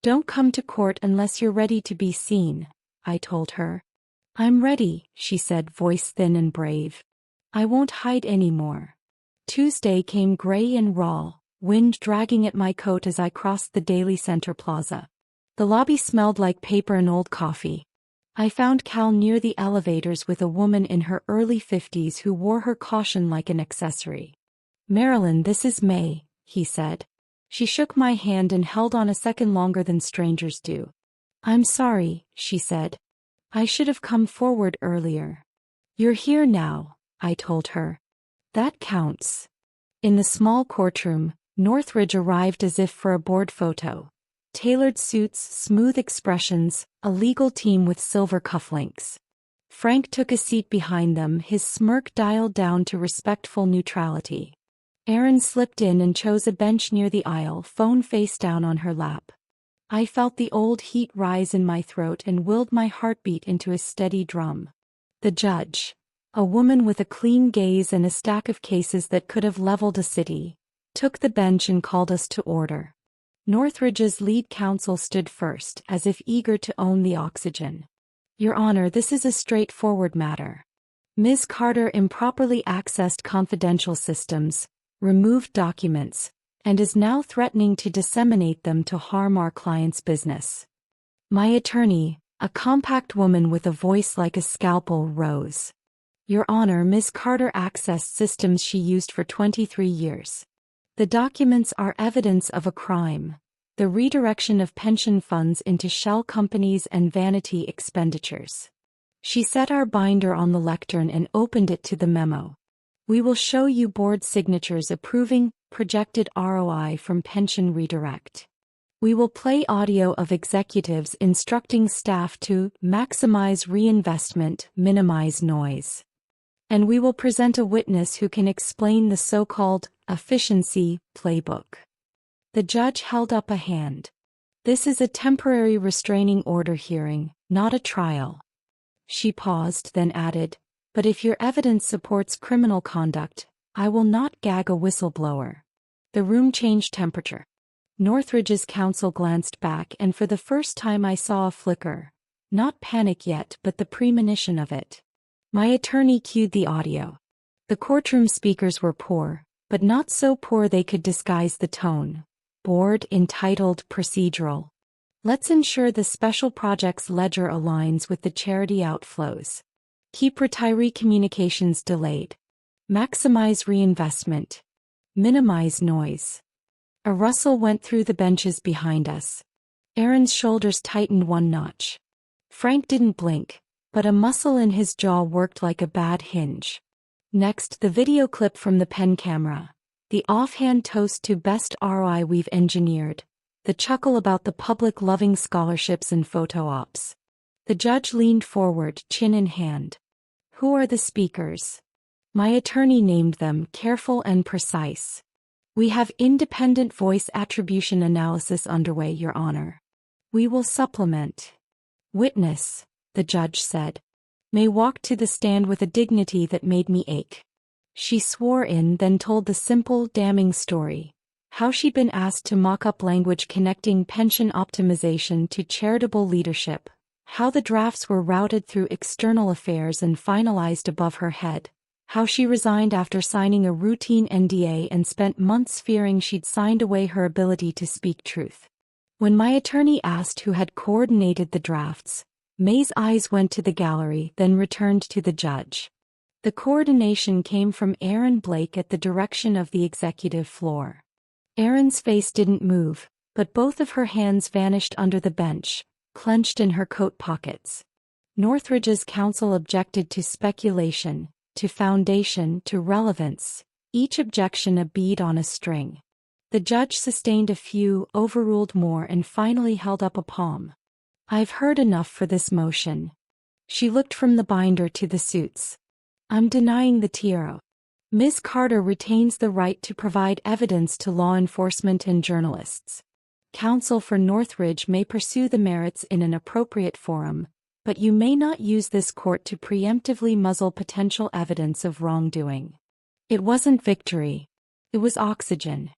"Don't come to court unless you're ready to be seen," I told her. "I'm ready," she said, voice thin and brave. "I won't hide anymore." Tuesday came gray and raw, wind dragging at my coat as I crossed the Daily Center Plaza. The lobby smelled like paper and old coffee. I found Cal near the elevators with a woman in her early 50s who wore her caution like an accessory. "Marilyn, this is May," he said. She shook my hand and held on a second longer than strangers do. "I'm sorry," she said. "I should have come forward earlier." "You're here now," I told her. "That counts." In the small courtroom, Northridge arrived as if for a board photo. Tailored suits, smooth expressions, a legal team with silver cufflinks. Frank took a seat behind them, his smirk dialed down to respectful neutrality. Erin slipped in and chose a bench near the aisle, phone face down on her lap. I felt the old heat rise in my throat and willed my heartbeat into a steady drum. The judge, a woman with a clean gaze and a stack of cases that could have leveled a city, took the bench and called us to order. Northridge's lead counsel stood first, as if eager to own the oxygen. "Your Honor, this is a straightforward matter. Ms. Carter improperly accessed confidential systems, removed documents, and is now threatening to disseminate them to harm our client's business." My attorney, a compact woman with a voice like a scalpel, rose. "Your Honor, Ms. Carter accessed systems she used for 23 years. The documents are evidence of a crime, the redirection of pension funds into shell companies and vanity expenditures." She set our binder on the lectern and opened it to the memo. "We will show you board signatures approving projected ROI from pension redirect. We will play audio of executives instructing staff to maximize reinvestment, minimize noise. And we will present a witness who can explain the so-called efficiency playbook." The judge held up a hand. "This is a temporary restraining order hearing, not a trial." She paused, then added, "But if your evidence supports criminal conduct, I will not gag a whistleblower." The room changed temperature. Northridge's counsel glanced back, and for the first time I saw a flicker. Not panic yet, but the premonition of it. My attorney cued the audio. The courtroom speakers were poor, but not so poor they could disguise the tone. Board, entitled, procedural. Let's ensure the special projects ledger aligns with the charity outflows. Keep retiree communications delayed. Maximize reinvestment. Minimize noise. A rustle went through the benches behind us. Erin's shoulders tightened one notch. Frank didn't blink, but a muscle in his jaw worked like a bad hinge. Next, the video clip from the pen camera. The offhand toast to best ROI we've engineered. The chuckle about the public loving scholarships and photo ops. The judge leaned forward, chin in hand. "Who are the speakers?" My attorney named them, careful and precise. "We have independent voice attribution analysis underway, Your Honor. We will supplement." "Witness," the judge said, "may walk to the stand with a dignity that made me ache." She swore in, then told the simple, damning story. How she'd been asked to mock up language connecting pension optimization to charitable leadership. How the drafts were routed through external affairs and finalized above her head. How she resigned after signing a routine NDA and spent months fearing she'd signed away her ability to speak truth. When my attorney asked who had coordinated the drafts, May's eyes went to the gallery, then returned to the judge. The coordination came from Erin Blake at the direction of the executive floor. Erin's face didn't move, but both of her hands vanished under the bench, clenched in her coat pockets. Northridge's counsel objected to speculation, to foundation, to relevance, each objection a bead on a string. The judge sustained a few, overruled more, and finally held up a palm. "I've heard enough for this motion." She looked from the binder to the suits. "I'm denying the TRO. Ms. Carter retains the right to provide evidence to law enforcement and journalists. Counsel for Northridge may pursue the merits in an appropriate forum, but you may not use this court to preemptively muzzle potential evidence of wrongdoing." It wasn't victory. It was oxygen.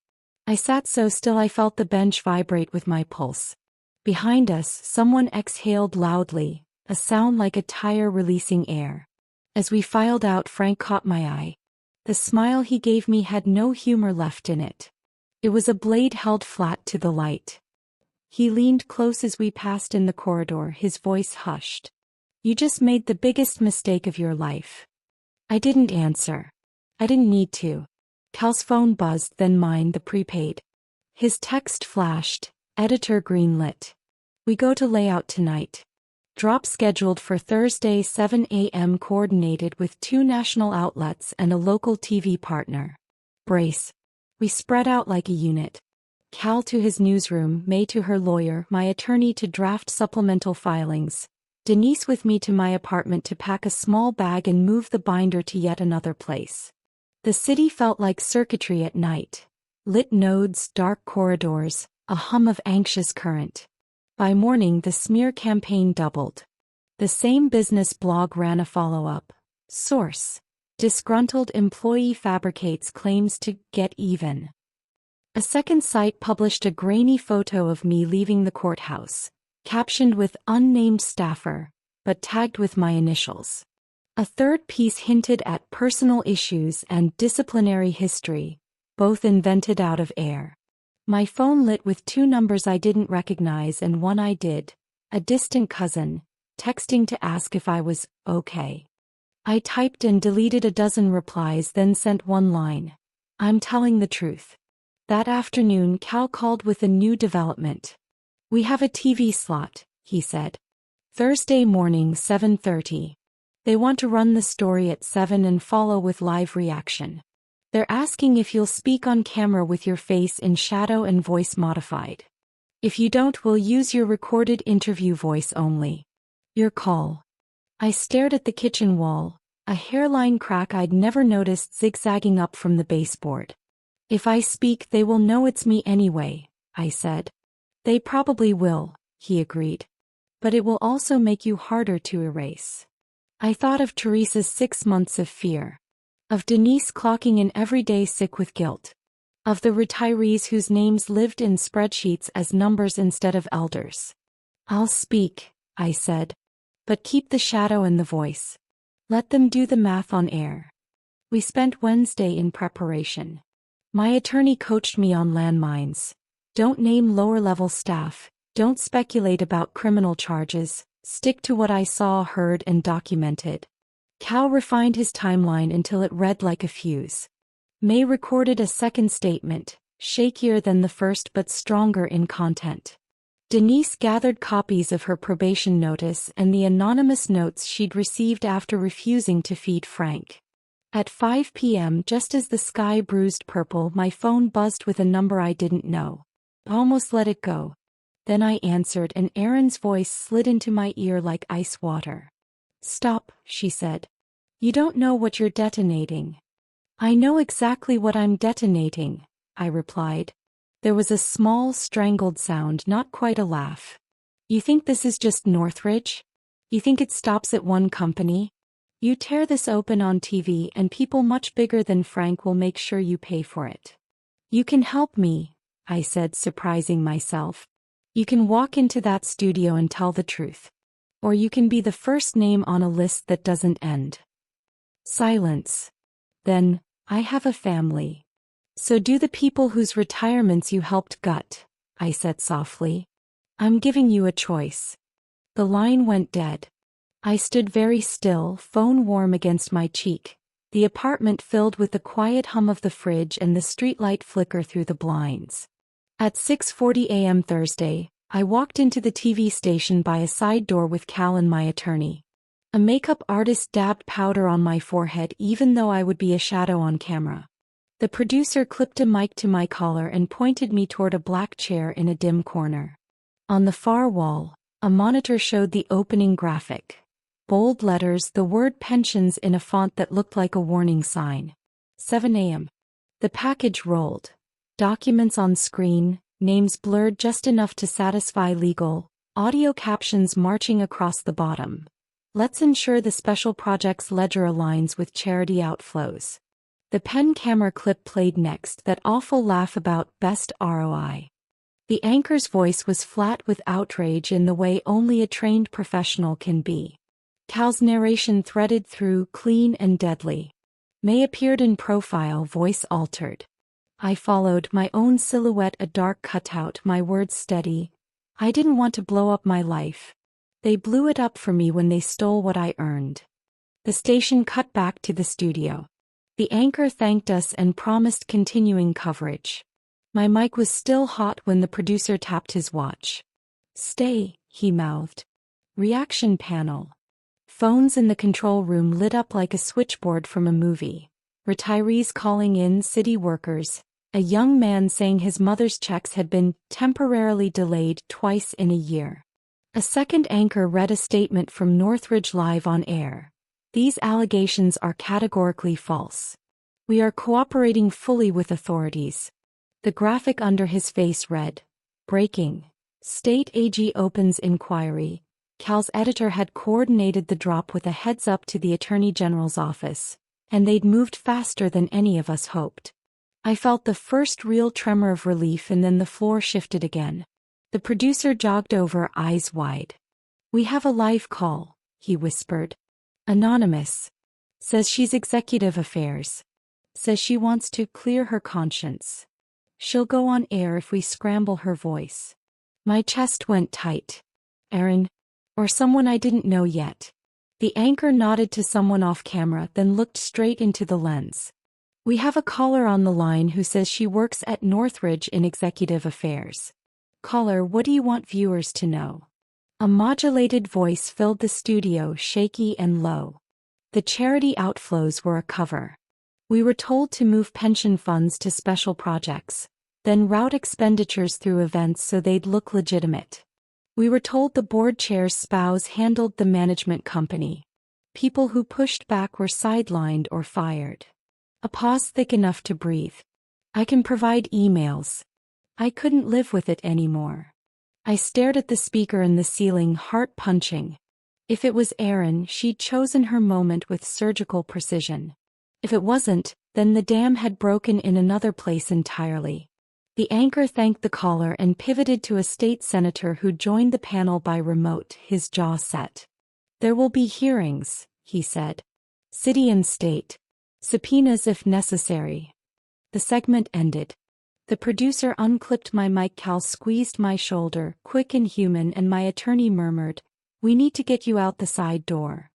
I sat so still I felt the bench vibrate with my pulse. Behind us, someone exhaled loudly, a sound like a tire releasing air. As we filed out, Frank caught my eye. The smile he gave me had no humor left in it. It was a blade held flat to the light. He leaned close as we passed in the corridor, his voice hushed. You just made the biggest mistake of your life. I didn't answer. I didn't need to. Cal's phone buzzed, then mine, the prepaid. His text flashed, editor greenlit. We go to layout tonight. Drop scheduled for Thursday 7 a.m. coordinated with 2 national outlets and a local TV partner. Brace. We spread out like a unit. Cal to his newsroom, May to her lawyer, my attorney to draft supplemental filings. Denise with me to my apartment to pack a small bag and move the binder to yet another place. The city felt like circuitry at night. Lit nodes, dark corridors, a hum of anxious current. By morning the smear campaign doubled. The same business blog ran a follow-up. Source: disgruntled employee fabricates claims to get even. A second site published a grainy photo of me leaving the courthouse, captioned with unnamed staffer, but tagged with my initials. A third piece hinted at personal issues and disciplinary history, both invented out of air. My phone lit with 2 numbers I didn't recognize and one I did, a distant cousin, texting to ask if I was okay. I typed and deleted a dozen replies, then sent one line. I'm telling the truth. That afternoon Cal called with a new development. We have a TV slot, he said. Thursday morning 7:30. They want to run the story at 7 and follow with live reaction. They're asking if you'll speak on camera with your face in shadow and voice modified. If you don't, we'll use your recorded interview voice only. Your call. I stared at the kitchen wall, a hairline crack I'd never noticed zigzagging up from the baseboard. If I speak, they will know it's me anyway, I said. They probably will, he agreed. But it will also make you harder to erase. I thought of Teresa's 6 months of fear. Of Denise clocking in every day sick with guilt. Of the retirees whose names lived in spreadsheets as numbers instead of elders. I'll speak, I said. But keep the shadow and the voice. Let them do the math on air. We spent Wednesday in preparation. My attorney coached me on landmines. Don't name lower-level staff, don't speculate about criminal charges, stick to what I saw, heard, and documented. Cal refined his timeline until it read like a fuse. May recorded a second statement, shakier than the first but stronger in content. Denise gathered copies of her probation notice and the anonymous notes she'd received after refusing to feed Frank. At 5 p.m., just as the sky bruised purple, my phone buzzed with a number I didn't know. I almost let it go. Then I answered and Erin's voice slid into my ear like ice water. Stop, she said. You don't know what you're detonating. I know exactly what I'm detonating, I replied. There was a small, strangled sound, not quite a laugh. You think this is just Northridge? You think it stops at one company? You tear this open on TV and people much bigger than Frank will make sure you pay for it. You can help me, I said, surprising myself. You can walk into that studio and tell the truth. Or you can be the first name on a list that doesn't end. Silence. Then, I have a family. So do the people whose retirements you helped gut, I said softly. I'm giving you a choice. The line went dead. I stood very still, phone warm against my cheek, the apartment filled with the quiet hum of the fridge and the streetlight flicker through the blinds. At 6:40 a.m. Thursday, I walked into the TV station by a side door with Cal and my attorney. A makeup artist dabbed powder on my forehead even though I would be a shadow on camera. The producer clipped a mic to my collar and pointed me toward a black chair in a dim corner. On the far wall, a monitor showed the opening graphic. Bold letters, the word pensions in a font that looked like a warning sign. 7 a.m. The package rolled. Documents on screen, names blurred just enough to satisfy legal, audio captions marching across the bottom. Let's ensure the special projects ledger aligns with charity outflows. The pen camera clip played next, that awful laugh about best ROI. The anchor's voice was flat with outrage in the way only a trained professional can be. Cal's narration threaded through, clean and deadly. May appeared in profile, voice altered. I followed, my own silhouette a dark cutout, my words steady. I didn't want to blow up my life. They blew it up for me when they stole what I earned. The station cut back to the studio. The anchor thanked us and promised continuing coverage. My mic was still hot when the producer tapped his watch. "Stay," he mouthed. Reaction panel. Phones in the control room lit up like a switchboard from a movie. Retirees calling in, city workers. A young man saying his mother's checks had been temporarily delayed twice in a year. A second anchor read a statement from Northridge live on air. "These allegations are categorically false. We are cooperating fully with authorities." The graphic under his face read, "Breaking. State AG opens inquiry." Cal's editor had coordinated the drop with a heads up to the Attorney General's office, and they'd moved faster than any of us hoped. I felt the first real tremor of relief, and then the floor shifted again. The producer jogged over, eyes wide. "We have a live call," he whispered. "Anonymous. Says she's executive affairs. Says she wants to clear her conscience. She'll go on air if we scramble her voice." My chest went tight. "Aaron? Or someone I didn't know yet?" The anchor nodded to someone off camera, then looked straight into the lens. "We have a caller on the line who says she works at Northridge in executive affairs. Caller, what do you want viewers to know?" A modulated voice filled the studio, shaky and low. "The charity outflows were a cover. We were told to move pension funds to special projects, then route expenditures through events so they'd look legitimate. We were told the board chair's spouse handled the management company. People who pushed back were sidelined or fired." A pause thick enough to breathe. "I can provide emails." I couldn't live with it anymore. I stared at the speaker in the ceiling, heart punching. If it was Erin, she'd chosen her moment with surgical precision. If it wasn't, then the dam had broken in another place entirely. The anchor thanked the caller and pivoted to a state senator who joined the panel by remote, his jaw set. "There will be hearings," he said. "City and state. Subpoenas if necessary." The segment ended. The producer unclipped my mic. Cal squeezed my shoulder, quick and human, and my attorney murmured, "We need to get you out the side door."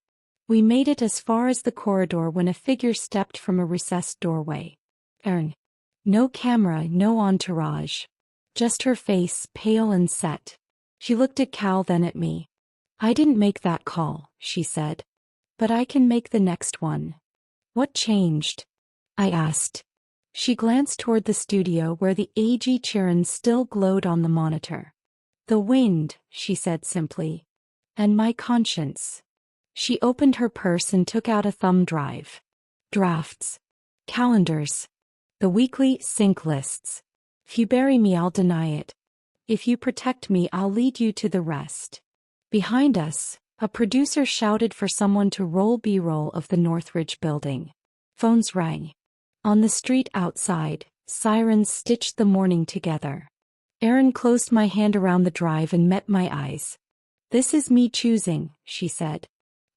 We made it as far as the corridor when a figure stepped from a recessed doorway. Erin. No camera, no entourage. Just her face, pale and set. She looked at Cal, then at me. "I didn't make that call," she said. "But I can make the next one." "What changed?" I asked. She glanced toward the studio where the AG chirons still glowed on the monitor. "The wind," she said simply. "And my conscience." She opened her purse and took out a thumb drive. Drafts. Calendars. The weekly sync lists. "If you bury me, I'll deny it. If you protect me, I'll lead you to the rest." Behind us, a producer shouted for someone to roll B-roll of the Northridge building. Phones rang. On the street outside, sirens stitched the morning together. Erin closed my hand around the drive and met my eyes. "This is me choosing," she said.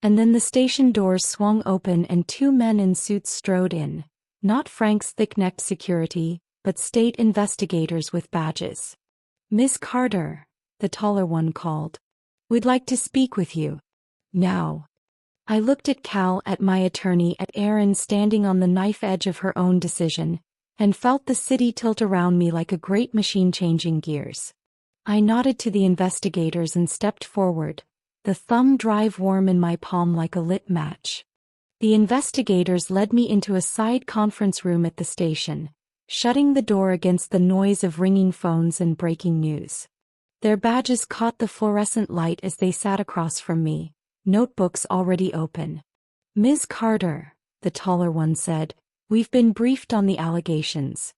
And then the station doors swung open and two men in suits strode in. Not Frank's thick-necked security, but state investigators with badges. "Miss Carter," the taller one called. "We'd like to speak with you. Now." I looked at Cal, at my attorney, at Erin standing on the knife edge of her own decision, and felt the city tilt around me like a great machine changing gears. I nodded to the investigators and stepped forward, the thumb drive warm in my palm like a lit match. The investigators led me into a side conference room at the station, shutting the door against the noise of ringing phones and breaking news. Their badges caught the fluorescent light as they sat across from me, notebooks already open. "Ms. Carter," the taller one said, "we've been briefed on the allegations.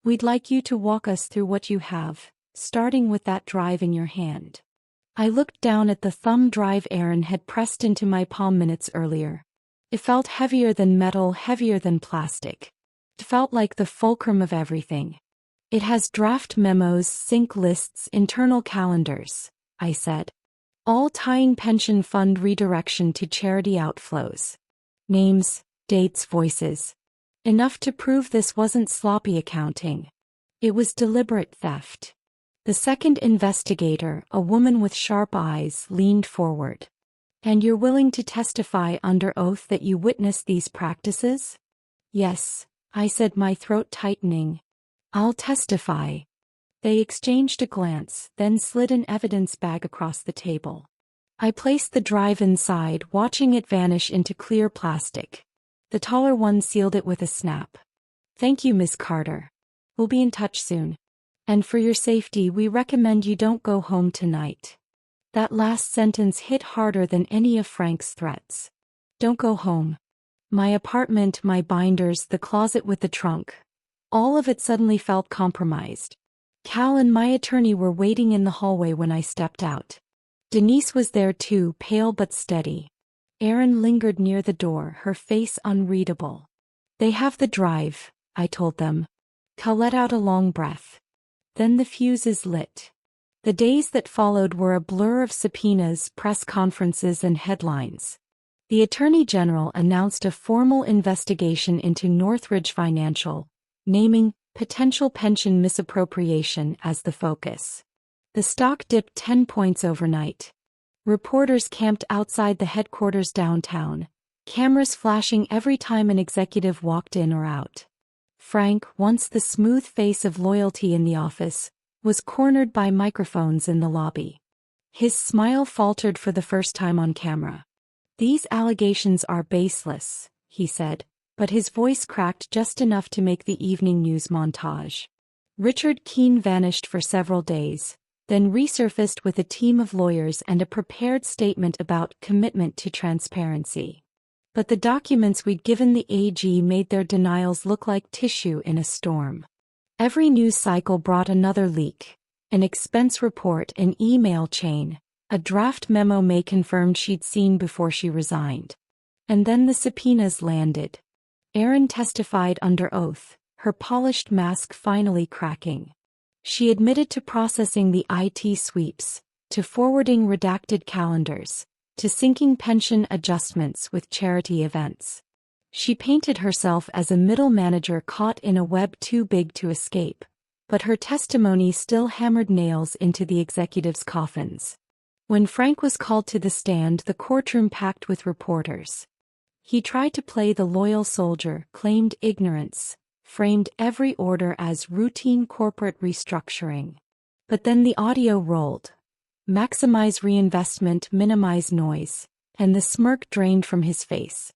We'd like you to walk us through what you have, starting with that drive in your hand." I looked down at the thumb drive Erin had pressed into my palm minutes earlier. It felt heavier than metal, heavier than plastic. It felt like the fulcrum of everything. "It has draft memos, sync lists, internal calendars," I said. "All tying pension fund redirection to charity outflows. Names, dates, voices. Enough to prove this wasn't sloppy accounting. It was deliberate theft." The second investigator, a woman with sharp eyes, leaned forward. "And you're willing to testify under oath that you witnessed these practices?" "Yes," I said, my throat tightening. "I'll testify." They exchanged a glance, then slid an evidence bag across the table. I placed the drive inside, watching it vanish into clear plastic. The taller one sealed it with a snap. "Thank you, Miss Carter. We'll be in touch soon. And for your safety, we recommend you don't go home tonight." That last sentence hit harder than any of Frank's threats. Don't go home. My apartment, my binders, the closet with the trunk. All of it suddenly felt compromised. Cal and my attorney were waiting in the hallway when I stepped out. Denise was there too, pale but steady. Erin lingered near the door, her face unreadable. "They have the drive," I told them. Cal let out a long breath. Then the fuses lit. The days that followed were a blur of subpoenas, press conferences, and headlines. The Attorney General announced a formal investigation into Northridge Financial, naming potential pension misappropriation as the focus. The stock dipped 10 points overnight. Reporters camped outside the headquarters downtown, cameras flashing every time an executive walked in or out. Frank, once the smooth face of loyalty in the office, was cornered by microphones in the lobby. His smile faltered for the first time on camera. "These allegations are baseless," he said, but his voice cracked just enough to make the evening news montage. Richard Keene vanished for several days, then resurfaced with a team of lawyers and a prepared statement about commitment to transparency. But the documents we'd given the AG made their denials look like tissue in a storm. Every news cycle brought another leak, an expense report, an email chain, a draft memo May confirmed she'd seen before she resigned. And then the subpoenas landed. Erin testified under oath, her polished mask finally cracking. She admitted to processing the IT sweeps, to forwarding redacted calendars, to syncing pension adjustments with charity events. She painted herself as a middle manager caught in a web too big to escape, but her testimony still hammered nails into the executives' coffins. When Frank was called to the stand, the courtroom packed with reporters. He tried to play the loyal soldier, claimed ignorance, framed every order as routine corporate restructuring. But then the audio rolled. Maximize reinvestment, minimize noise, and the smirk drained from his face.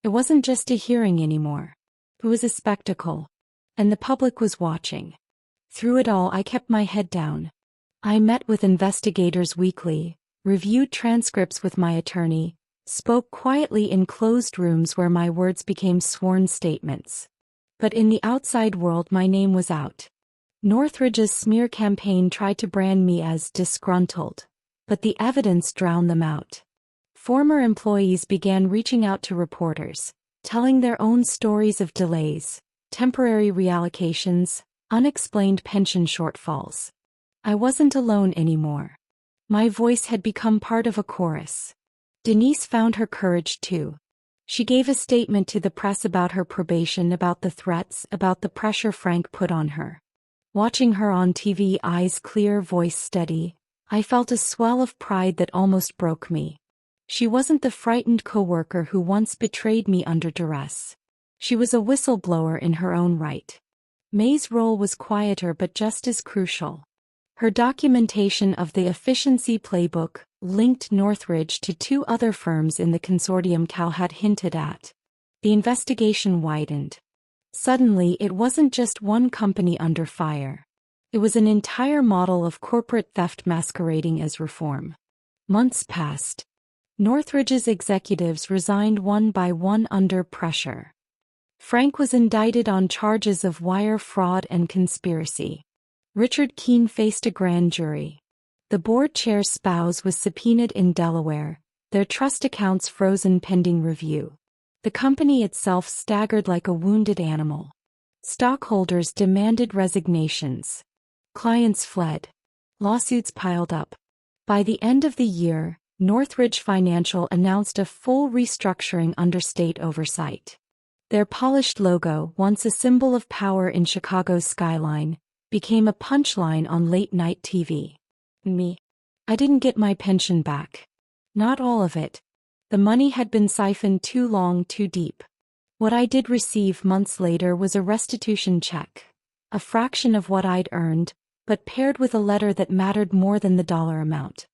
It wasn't just a hearing anymore. It was a spectacle. And the public was watching. Through it all, I kept my head down. I met with investigators weekly, reviewed transcripts with my attorney, spoke quietly in closed rooms where my words became sworn statements. But in the outside world, my name was out. Northridge's smear campaign tried to brand me as disgruntled, but the evidence drowned them out. Former employees began reaching out to reporters, telling their own stories of delays, temporary reallocations, unexplained pension shortfalls. I wasn't alone anymore. My voice had become part of a chorus. Denise found her courage too. She gave a statement to the press about her probation, about the threats, about the pressure Frank put on her. Watching her on TV, eyes clear, voice steady, I felt a swell of pride that almost broke me. She wasn't the frightened coworker who once betrayed me under duress. She was a whistleblower in her own right. May's role was quieter but just as crucial. Her documentation of the efficiency playbook linked Northridge to 2 other firms in the consortium Cal had hinted at. The investigation widened. Suddenly, it wasn't just one company under fire. It was an entire model of corporate theft masquerading as reform. Months passed. Northridge's executives resigned one by one under pressure. Frank was indicted on charges of wire fraud and conspiracy. Richard Keene faced a grand jury. The board chair's spouse was subpoenaed in Delaware, their trust accounts frozen pending review. The company itself staggered like a wounded animal. Stockholders demanded resignations. Clients fled. Lawsuits piled up. By the end of the year, Northridge Financial announced a full restructuring under state oversight. Their polished logo, once a symbol of power in Chicago's skyline, became a punchline on late-night TV. Me. I didn't get my pension back. Not all of it. The money had been siphoned too long, too deep. What I did receive months later was a restitution check, a fraction of what I'd earned, but paired with a letter that mattered more than the dollar amount.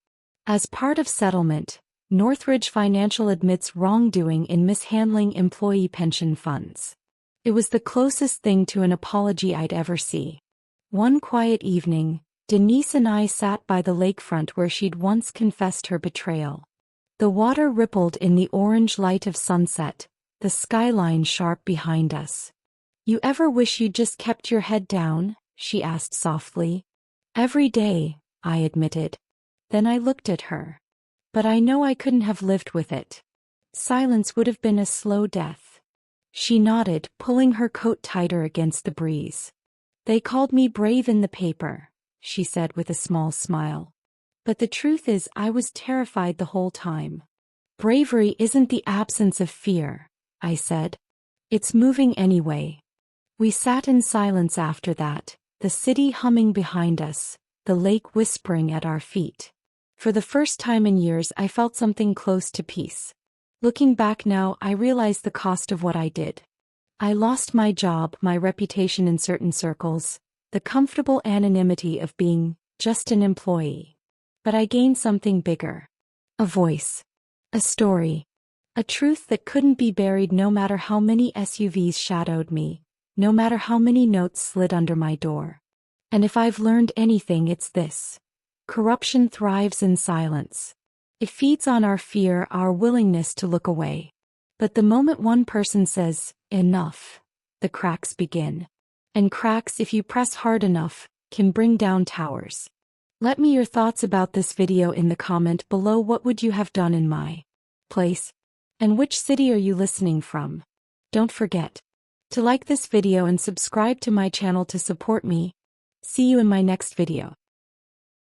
As part of settlement, Northridge Financial admits wrongdoing in mishandling employee pension funds. It was the closest thing to an apology I'd ever see. One quiet evening, Denise and I sat by the lakefront where she'd once confessed her betrayal. The water rippled in the orange light of sunset, the skyline sharp behind us. "You ever wish you'd just kept your head down?" she asked softly. "Every day," I admitted. Then I looked at her. But I know I couldn't have lived with it. Silence would have been a slow death. She nodded, pulling her coat tighter against the breeze. "They called me brave in the paper," she said with a small smile. "But the truth is I was terrified the whole time." "Bravery isn't the absence of fear," I said. "It's moving anyway." We sat in silence after that, the city humming behind us, the lake whispering at our feet. For the first time in years I felt something close to peace. Looking back now, I realize the cost of what I did. I lost my job, my reputation in certain circles, the comfortable anonymity of being just an employee. But I gained something bigger. A voice. A story. A truth that couldn't be buried no matter how many SUVs shadowed me, no matter how many notes slid under my door. And if I've learned anything, it's this. Corruption thrives in silence. It feeds on our fear, our willingness to look away. But the moment one person says, "Enough," the cracks begin. And cracks, if you press hard enough, can bring down towers. Let me your thoughts about this video in the comment below. What would you have done in my place? And which city are you listening from? Don't forget to like this video and subscribe to my channel to support me. See you in my next video.